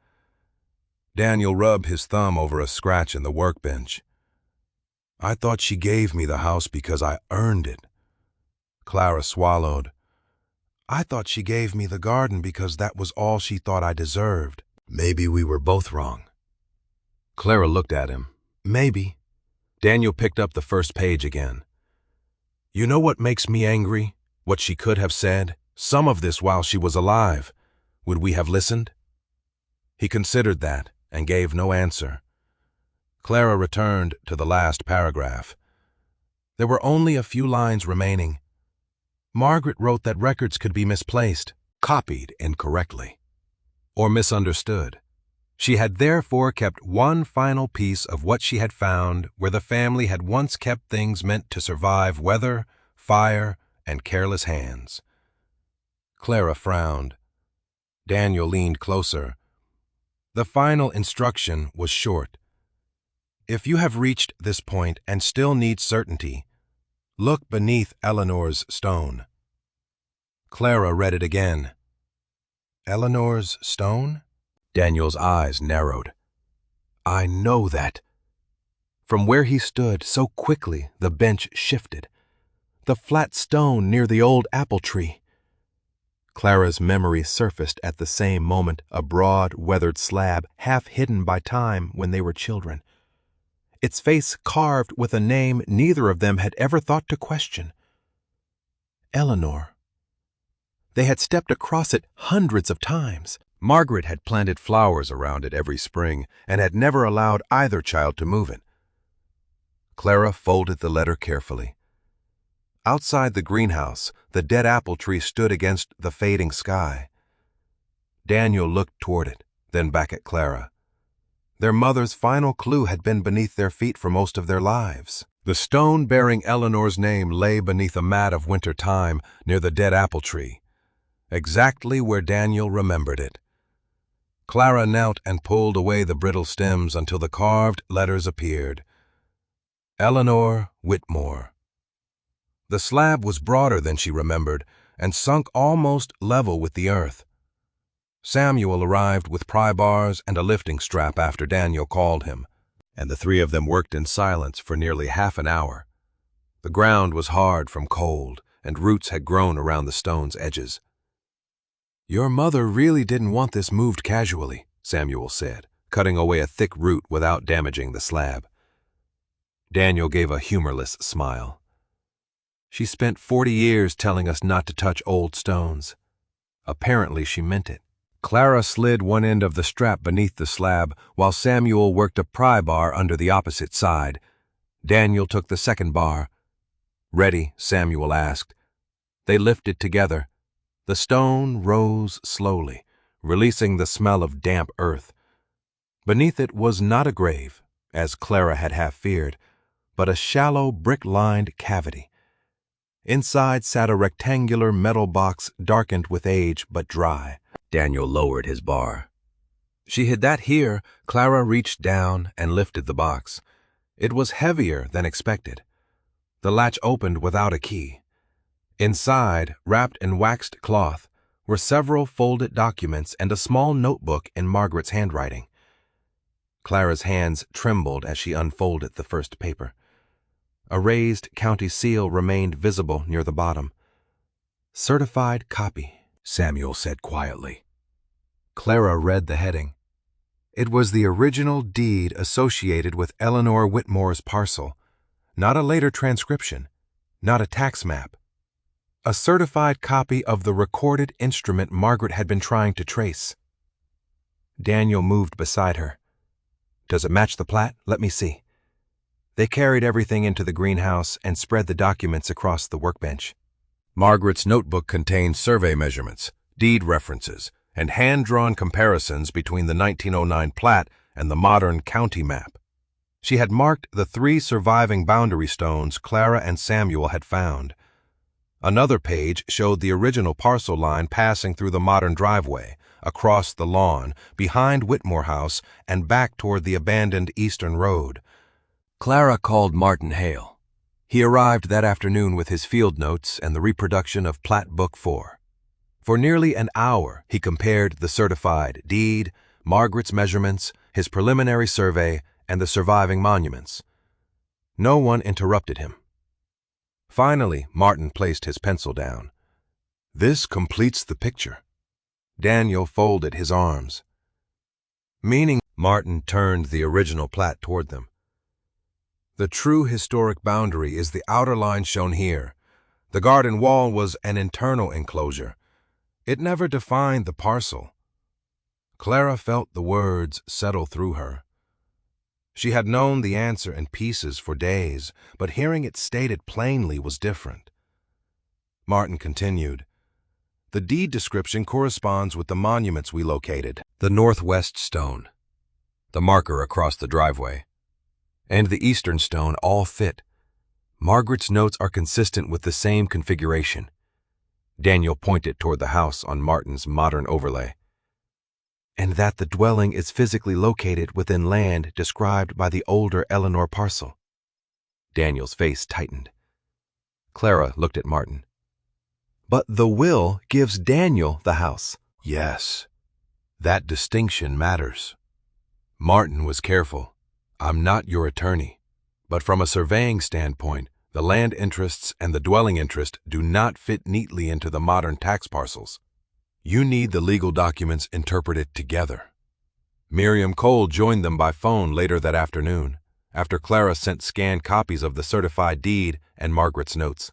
Daniel rubbed his thumb over a scratch in the workbench. "I thought she gave me the house because I earned it." Clara swallowed. "I thought she gave me the garden because that was all she thought I deserved." "Maybe we were both wrong." Clara looked at him. "Maybe." Daniel picked up the first page again. "You know what makes me angry? What she could have said? Some of this while she was alive. Would we have listened?" He considered that and gave no answer. Clara returned to the last paragraph. There were only a few lines remaining. Margaret wrote that records could be misplaced, copied incorrectly, or misunderstood. She had therefore kept one final piece of what she had found where the family had once kept things meant to survive weather, fire, and careless hands. Clara frowned. Daniel leaned closer. The final instruction was short. "If you have reached this point and still need certainty, look beneath Eleanor's stone." Clara read it again. "Eleanor's stone?" Daniel's eyes narrowed. "I know that." From where he stood so quickly, the bench shifted. The flat stone near the old apple tree. Clara's memory surfaced at the same moment, a broad, weathered slab, half hidden by time when they were children. Its face carved with a name neither of them had ever thought to question. Eleanor. They had stepped across it hundreds of times. Margaret had planted flowers around it every spring and had never allowed either child to move it. Clara folded the letter carefully. Outside the greenhouse, the dead apple tree stood against the fading sky. Daniel looked toward it, then back at Clara. Their mother's final clue had been beneath their feet for most of their lives. The stone bearing Eleanor's name lay beneath a mat of winter thyme near the dead apple tree, exactly where Daniel remembered it. Clara knelt and pulled away the brittle stems until the carved letters appeared. Eleanor Whitmore. The slab was broader than she remembered and sunk almost level with the earth. Samuel arrived with pry bars and a lifting strap after Daniel called him, and the three of them worked in silence for nearly half an hour. The ground was hard from cold, and roots had grown around the stone's edges. "Your mother really didn't want this moved casually," Samuel said, cutting away a thick root without damaging the slab. Daniel gave a humorless smile. "She spent 40 years telling us not to touch old stones. Apparently she meant it." Clara slid one end of the strap beneath the slab while Samuel worked a pry bar under the opposite side. Daniel took the second bar. "Ready?" Samuel asked. They lifted together. The stone rose slowly, releasing the smell of damp earth. Beneath it was not a grave, as Clara had half feared, but a shallow brick-lined cavity. Inside sat a rectangular metal box darkened with age but dry. Daniel lowered his bar. She hid that here. Clara reached down and lifted the box. It was heavier than expected. The latch opened without a key. Inside, wrapped in waxed cloth, were several folded documents and a small notebook in Margaret's handwriting. Clara's hands trembled as she unfolded the first paper. A raised county seal remained visible near the bottom. "Certified copy," Samuel said quietly. Clara read the heading. It was the original deed associated with Eleanor Whitmore's parcel, not a later transcription, not a tax map. A certified copy of the recorded instrument Margaret had been trying to trace. Daniel moved beside her. "Does it match the plat? Let me see." They carried everything into the greenhouse and spread the documents across the workbench. Margaret's notebook contained survey measurements, deed references, and hand-drawn comparisons between the 1909 plat and the modern county map. She had marked the 3 surviving boundary stones Clara and Samuel had found. Another page showed the original parcel line passing through the modern driveway, across the lawn, behind Whitmore House, and back toward the abandoned Eastern Road. Clara called Martin Hale. He arrived that afternoon with his field notes and the reproduction of Plat Book 4. For nearly an hour, he compared the certified deed, Margaret's measurements, his preliminary survey, and the surviving monuments. No one interrupted him. Finally, Martin placed his pencil down. "This completes the picture." Daniel folded his arms. "Meaning," Martin turned the original plat toward them. "The true historic boundary is the outer line shown here. The garden wall was an internal enclosure. It never defined the parcel." Clara felt the words settle through her. She had known the answer in pieces for days, but hearing it stated plainly was different. Martin continued, "The deed description corresponds with the monuments we located. The northwest stone, the marker across the driveway, and the eastern stone all fit. Margaret's notes are consistent with the same configuration." Daniel pointed toward the house on Martin's modern overlay. "And that the dwelling is physically located within land described by the older Eleanor parcel." Daniel's face tightened. Clara looked at Martin. "But the will gives Daniel the house." "Yes, that distinction matters." Martin was careful. "I'm not your attorney, but from a surveying standpoint, the land interests and the dwelling interest do not fit neatly into the modern tax parcels. You need the legal documents interpreted together." Miriam Cole joined them by phone later that afternoon, after Clara sent scanned copies of the certified deed and Margaret's notes.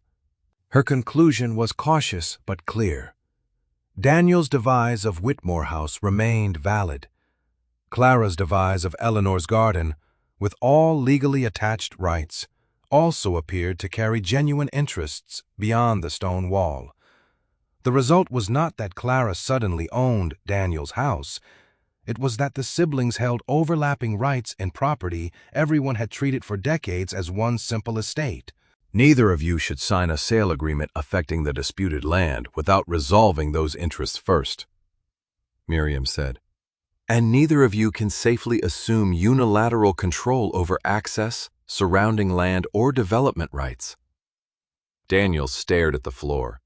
Her conclusion was cautious but clear. Daniel's devise of Whitmore House remained valid. Clara's devise of Eleanor's garden, with all legally attached rights, also appeared to carry genuine interests beyond the stone wall. The result was not that Clara suddenly owned Daniel's house. It was that the siblings held overlapping rights in property everyone had treated for decades as one simple estate. "Neither of you should sign a sale agreement affecting the disputed land without resolving those interests first," Miriam said. "And neither of you can safely assume unilateral control over access, surrounding land, or development rights." Daniel stared at the floor.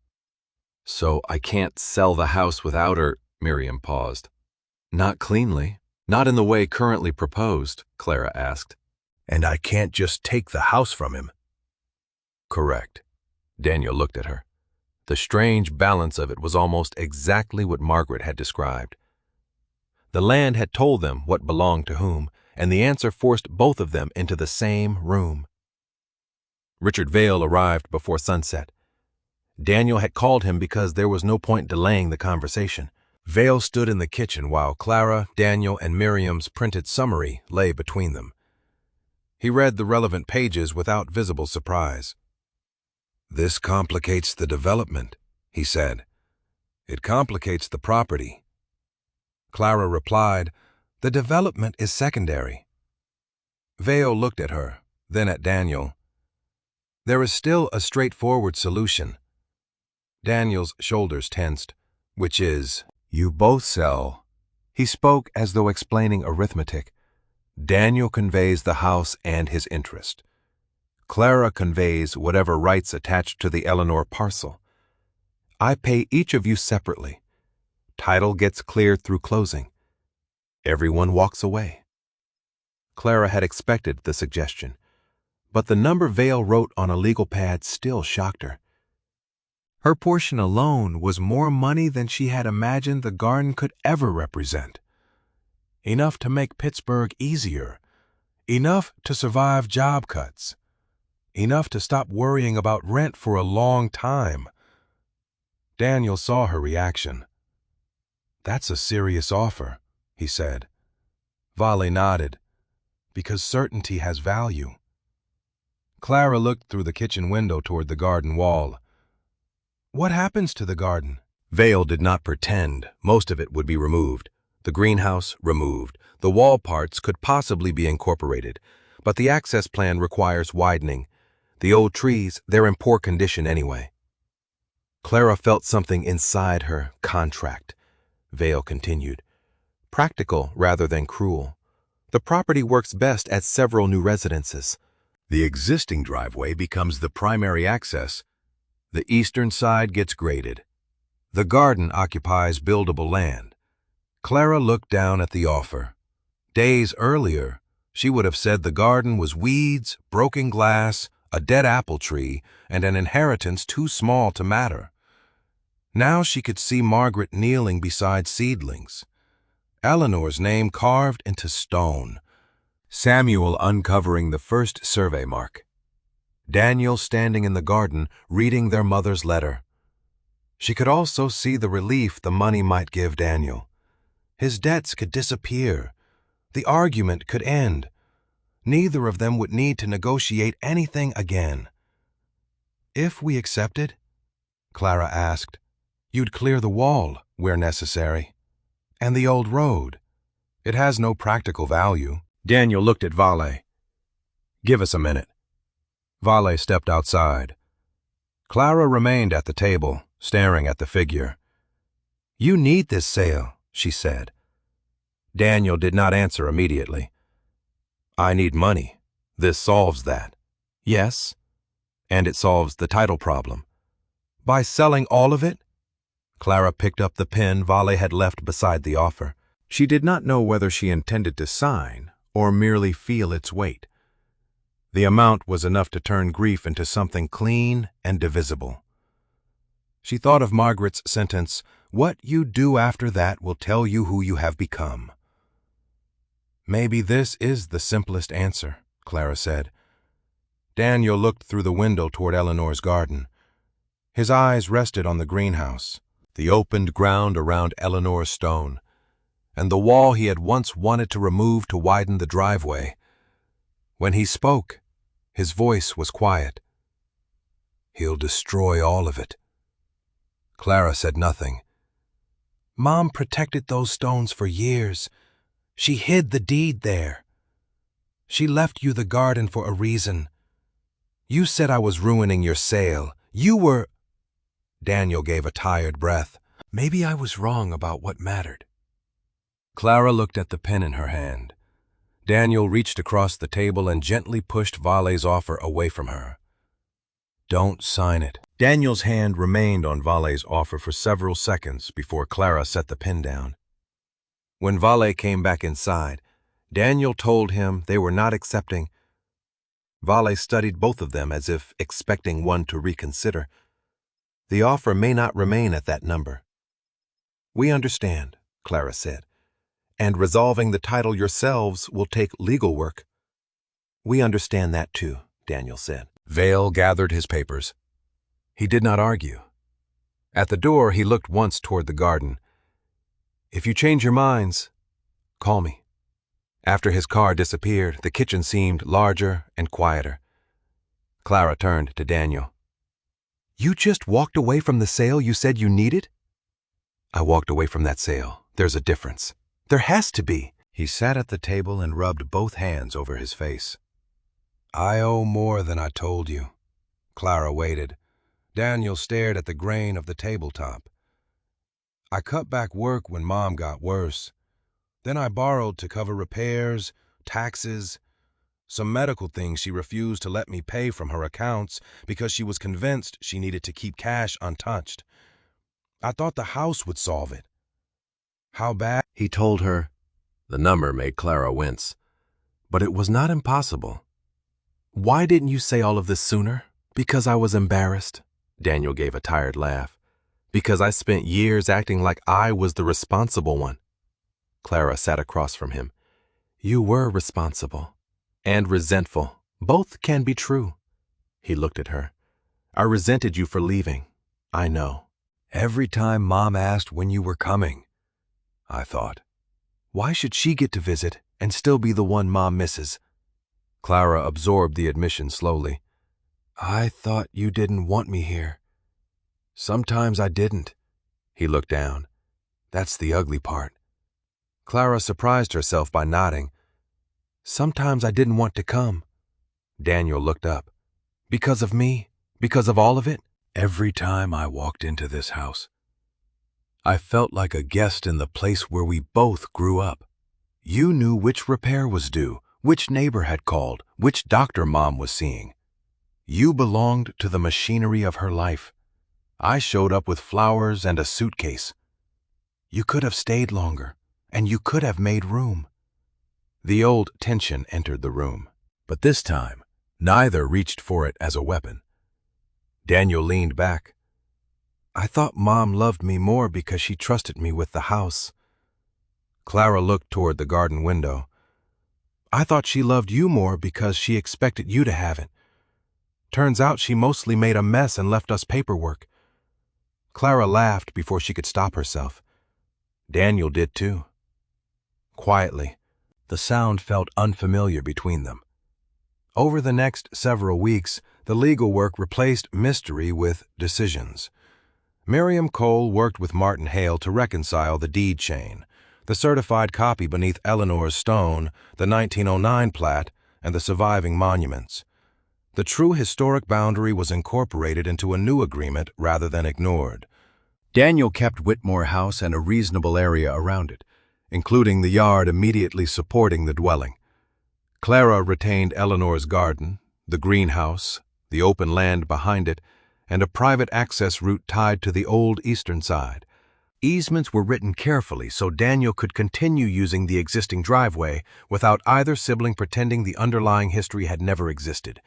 "So I can't sell the house without her," Miriam paused. "Not cleanly, not in the way currently proposed," Clara asked. "And I can't just take the house from him." "Correct." Daniel looked at her. The strange balance of it was almost exactly what Margaret had described. The land had told them what belonged to whom, and the answer forced both of them into the same room. Richard Vale arrived before sunset. Daniel had called him because there was no point delaying the conversation. Vale stood in the kitchen while Clara, Daniel, and Miriam's printed summary lay between them. He read the relevant pages without visible surprise. "This complicates the development," he said. It complicates the property. Clara replied, "The development is secondary." Vale looked at her, then at Daniel. "There is still a straightforward solution." Daniel's shoulders tensed. "Which is?" You both sell. He spoke as though explaining arithmetic. Daniel conveys the house and his interest. Clara conveys whatever rights attached to the Eleanor parcel. I pay each of you separately. Title gets cleared through closing. Everyone walks away. Clara had expected the suggestion, but the number Vale wrote on a legal pad still shocked her. Her portion alone was more money than she had imagined the garden could ever represent. Enough to make Pittsburgh easier. Enough to survive job cuts. Enough to stop worrying about rent for a long time. Daniel saw her reaction. "That's a serious offer," he said. Vale nodded. "Because certainty has value." Clara looked through the kitchen window toward the garden wall. "What happens to the garden?" Vale did not pretend most of it would be removed. The greenhouse removed. The wall parts could possibly be incorporated, but the access plan requires widening. The old trees, they're in poor condition anyway. Clara felt something inside her contract. Vale continued. "Practical rather than cruel. The property works best at several new residences. The existing driveway becomes the primary access. The eastern side gets graded. The garden occupies buildable land." Clara looked down at the offer. Days earlier, she would have said the garden was weeds, broken glass, a dead apple tree, and an inheritance too small to matter. Now she could see Margaret kneeling beside seedlings. Eleanor's name carved into stone. Samuel uncovering the first survey mark. Daniel standing in the garden, reading their mother's letter. She could also see the relief the money might give Daniel. His debts could disappear. The argument could end. Neither of them would need to negotiate anything again. "If we accepted," Clara asked, "you'd clear the wall where necessary. And the old road. It has no practical value." Daniel looked at Vale. "Give us a minute." Vale stepped outside. Clara remained at the table, staring at the figure. "You need this sale," she said. Daniel did not answer immediately. "I need money. This solves that." "Yes, and it solves the title problem." "By selling all of it?" Clara picked up the pen Vale had left beside the offer. She did not know whether she intended to sign or merely feel its weight. The amount was enough to turn grief into something clean and divisible. She thought of Margaret's sentence, "What you do after that will tell you who you have become." "Maybe this is the simplest answer," Clara said. Daniel looked through the window toward Eleanor's garden. His eyes rested on the greenhouse, the opened ground around Eleanor's stone, and the wall he had once wanted to remove to widen the driveway. When he spoke, his voice was quiet. "He'll destroy all of it." Clara said nothing. "Mom protected those stones for years. She hid the deed there. She left you the garden for a reason. You said I was ruining your sale. You were—" Daniel gave a tired breath. "Maybe I was wrong about what mattered." Clara looked at the pen in her hand. Daniel reached across the table and gently pushed Vale's offer away from her. "Don't sign it." Daniel's hand remained on Vale's offer for several seconds before Clara set the pen down. When Vale came back inside, Daniel told him they were not accepting. Vale studied both of them as if expecting one to reconsider. "The offer may not remain at that number." "We understand," Clara said. "And resolving the title yourselves will take legal work." "We understand that too," Daniel said. Vale gathered his papers. He did not argue. At the door, he looked once toward the garden. "If you change your minds, call me." After his car disappeared, the kitchen seemed larger and quieter. Clara turned to Daniel. "You just walked away from the sale you said you needed?" I walked away from that sale. There's a difference. There has to be. He sat at the table and rubbed both hands over his face. I owe more than I told you. Clara waited. Daniel stared at the grain of the tabletop. I cut back work when Mom got worse. Then I borrowed to cover repairs, taxes, some medical things she refused to let me pay from her accounts because she was convinced she needed to keep cash untouched. I thought the house would solve it. How bad? He told her. The number made Clara wince. But it was not impossible. Why didn't you say all of this sooner? Because I was embarrassed. Daniel gave a tired laugh. Because I spent years acting like I was the responsible one. Clara sat across from him. You were responsible. And resentful. Both can be true. He looked at her. I resented you for leaving. I know. Every time Mom asked when you were coming, I thought, why should she get to visit and still be the one Mom misses? Clara absorbed the admission slowly. I thought you didn't want me here. Sometimes I didn't. He looked down. That's the ugly part. Clara surprised herself by nodding. Sometimes I didn't want to come. Daniel looked up. Because of me? Because of all of it? Every time I walked into this house, I felt like a guest in the place where we both grew up. You knew which repair was due, which neighbor had called, which doctor Mom was seeing. You belonged to the machinery of her life. I showed up with flowers and a suitcase. You could have stayed longer, and you could have made room. The old tension entered the room, but this time, neither reached for it as a weapon. Daniel leaned back. I thought Mom loved me more because she trusted me with the house. Clara looked toward the garden window. I thought she loved you more because she expected you to have it. Turns out she mostly made a mess and left us paperwork. Clara laughed before she could stop herself. Daniel did too. Quietly, the sound felt unfamiliar between them. Over the next several weeks, the legal work replaced mystery with decisions. Miriam Cole worked with Martin Hale to reconcile the deed chain, the certified copy beneath Eleanor's stone, the 1909 plat, and the surviving monuments. The true historic boundary was incorporated into a new agreement rather than ignored. Daniel kept Whitmore House and a reasonable area around it, including the yard immediately supporting the dwelling. Clara retained Eleanor's garden, the greenhouse, the open land behind it, and a private access route tied to the old eastern side. Easements were written carefully so Daniel could continue using the existing driveway without either sibling pretending the underlying history had never existed.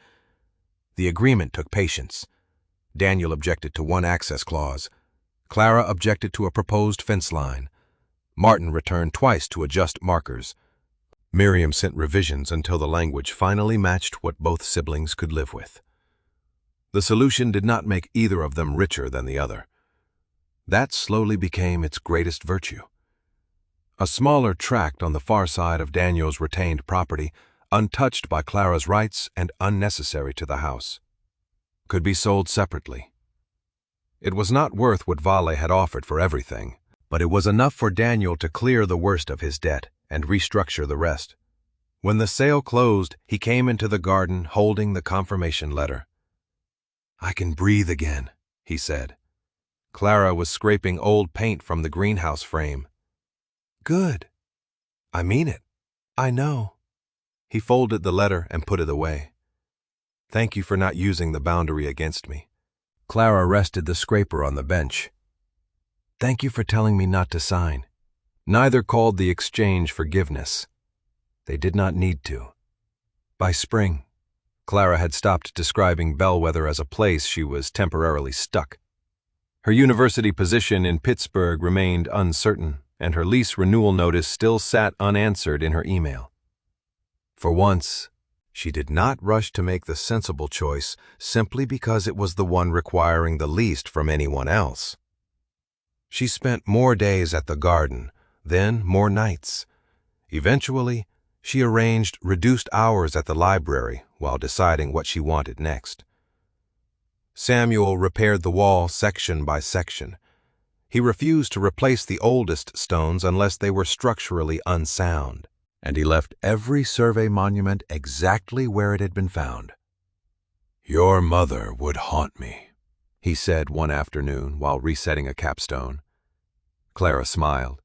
The agreement took patience. Daniel objected to one access clause. Clara objected to a proposed fence line. Martin returned twice to adjust markers. Miriam sent revisions until the language finally matched what both siblings could live with. The solution did not make either of them richer than the other. That slowly became its greatest virtue. A smaller tract on the far side of Daniel's retained property, untouched by Clara's rights and unnecessary to the house, could be sold separately. It was not worth what Vale had offered for everything, but it was enough for Daniel to clear the worst of his debt and restructure the rest. When the sale closed, he came into the garden holding the confirmation letter. I can breathe again, he said. Clara was scraping old paint from the greenhouse frame. Good. I mean it. I know. He folded the letter and put it away. Thank you for not using the boundary against me. Clara rested the scraper on the bench. Thank you for telling me not to sign. Neither called the exchange forgiveness. They did not need to. By spring, Clara had stopped describing Bellwether as a place she was temporarily stuck. Her university position in Pittsburgh remained uncertain, and her lease renewal notice still sat unanswered in her email. For once, she did not rush to make the sensible choice simply because it was the one requiring the least from anyone else. She spent more days at the garden, then more nights. Eventually, she arranged reduced hours at the library while deciding what she wanted next. Samuel repaired the wall section by section. He refused to replace the oldest stones unless they were structurally unsound, and he left every survey monument exactly where it had been found. "Your mother would haunt me," he said one afternoon while resetting a capstone. Clara smiled.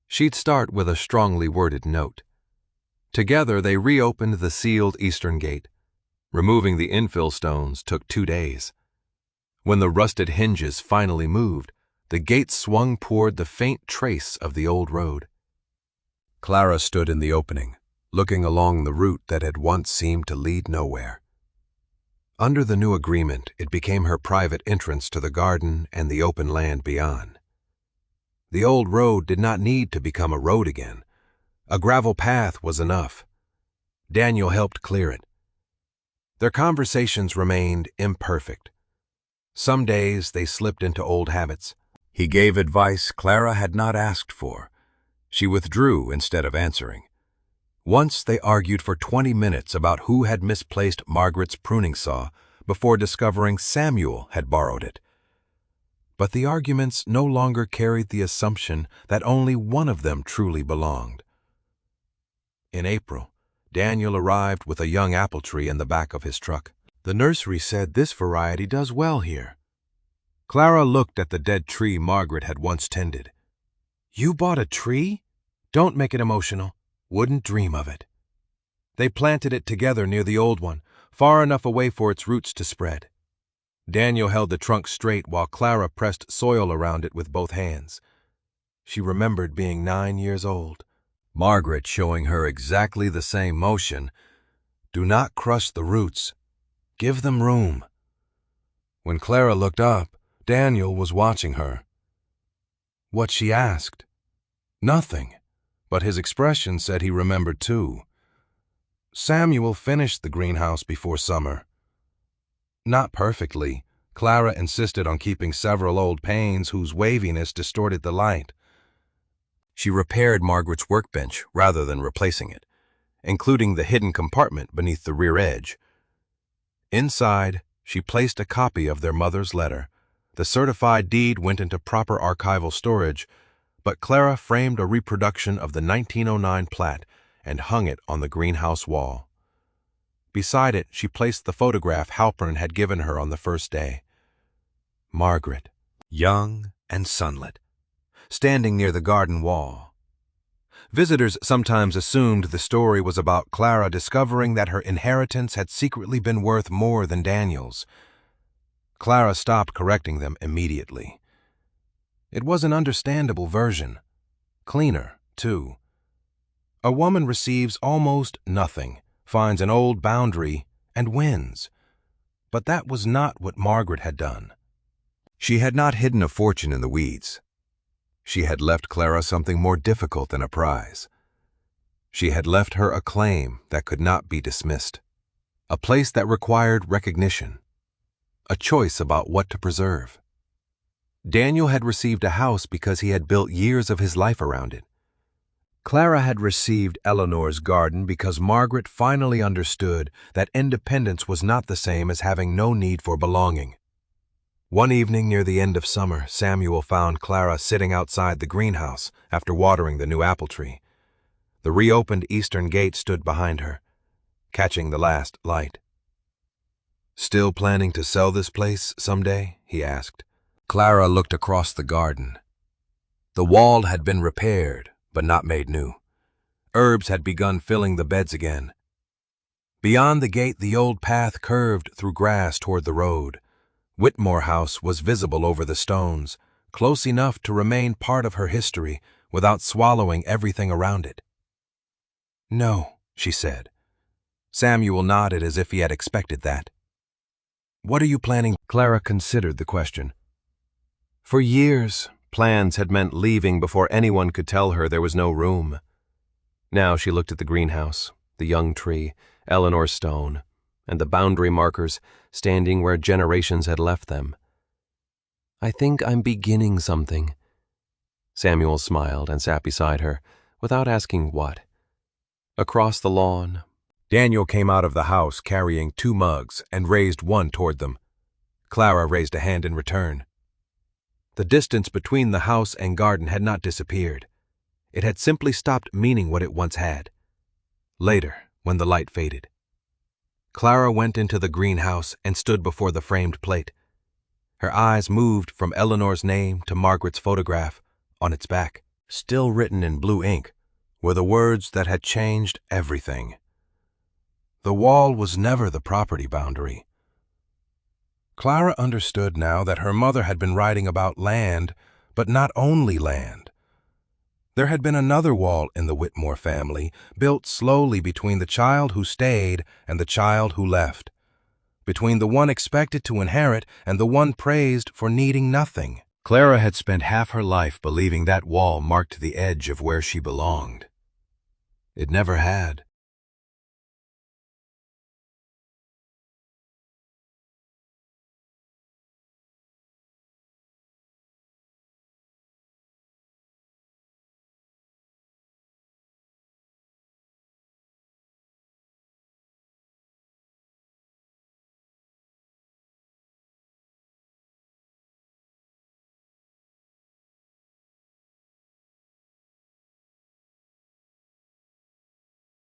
She'd start with a strongly worded note. Together they reopened the sealed eastern gate. Removing the infill stones took 2 days. When the rusted hinges finally moved, the gate swung toward the faint trace of the old road. Clara stood in the opening, looking along the route that had once seemed to lead nowhere. Under the new agreement, it became her private entrance to the garden and the open land beyond. The old road did not need to become a road again. A gravel path was enough. Daniel helped clear it. Their conversations remained imperfect. Some days they slipped into old habits. He gave advice Clara had not asked for. She withdrew instead of answering. Once they argued for 20 minutes about who had misplaced Margaret's pruning saw before discovering Samuel had borrowed it. But the arguments no longer carried the assumption that only one of them truly belonged. In April, Daniel arrived with a young apple tree in the back of his truck. "The nursery said this variety does well here." Clara looked at the dead tree Margaret had once tended. "You bought a tree? Don't make it emotional. Wouldn't dream of it." They planted it together near the old one, far enough away for its roots to spread. Daniel held the trunk straight while Clara pressed soil around it with both hands. She remembered being 9 years old. Margaret showing her exactly the same motion. "Do not crush the roots. Give them room." When Clara looked up, Daniel was watching her. What she asked? Nothing, but his expression said he remembered too. Samuel finished the greenhouse before summer. Not perfectly. Clara insisted on keeping several old panes whose waviness distorted the light. She repaired Margaret's workbench rather than replacing it, including the hidden compartment beneath the rear edge. Inside, she placed a copy of their mother's letter. The certified deed went into proper archival storage, but Clara framed a reproduction of the 1909 plat and hung it on the greenhouse wall. Beside it, she placed the photograph Halpern had given her on the first day. Margaret, young and sunlit, standing near the garden wall. Visitors sometimes assumed the story was about Clara discovering that her inheritance had secretly been worth more than Daniel's. Clara stopped correcting them immediately. It was an understandable version. Cleaner, too. A woman receives almost nothing, finds an old boundary, and wins. But that was not what Margaret had done. She had not hidden a fortune in the weeds. She had left Clara something more difficult than a prize. She had left her a claim that could not be dismissed, a place that required recognition, a choice about what to preserve. Daniel had received a house because he had built years of his life around it. Clara had received Eleanor's garden because Margaret finally understood that independence was not the same as having no need for belonging. One evening near the end of summer, Samuel found Clara sitting outside the greenhouse after watering the new apple tree. The reopened eastern gate stood behind her, catching the last light. "Still planning to sell this place someday?" he asked. Clara looked across the garden. The wall had been repaired, but not made new. Herbs had begun filling the beds again. Beyond the gate, the old path curved through grass toward the road. Whitmore House was visible over the stones, close enough to remain part of her history without swallowing everything around it. "No," she said. Samuel nodded as if he had expected that. "What are you planning?" Clara considered the question. For years, plans had meant leaving before anyone could tell her there was no room. Now she looked at the greenhouse, the young tree, Eleanor's stone, and the boundary markers standing where generations had left them. "I think I'm beginning something." Samuel smiled and sat beside her, without asking what. Across the lawn, Daniel came out of the house carrying 2 mugs and raised one toward them. Clara raised a hand in return. The distance between the house and garden had not disappeared. It had simply stopped meaning what it once had. Later, when the light faded, Clara went into the greenhouse and stood before the framed plate. Her eyes moved from Eleanor's name to Margaret's photograph on its back. Still written in blue ink were the words that had changed everything. The wall was never the property boundary. Clara understood now that her mother had been writing about land, but not only land. There had been another wall in the Whitmore family, built slowly between the child who stayed and the child who left, between the one expected to inherit and the one praised for needing nothing. Clara had spent half her life believing that wall marked the edge of where she belonged. It never had.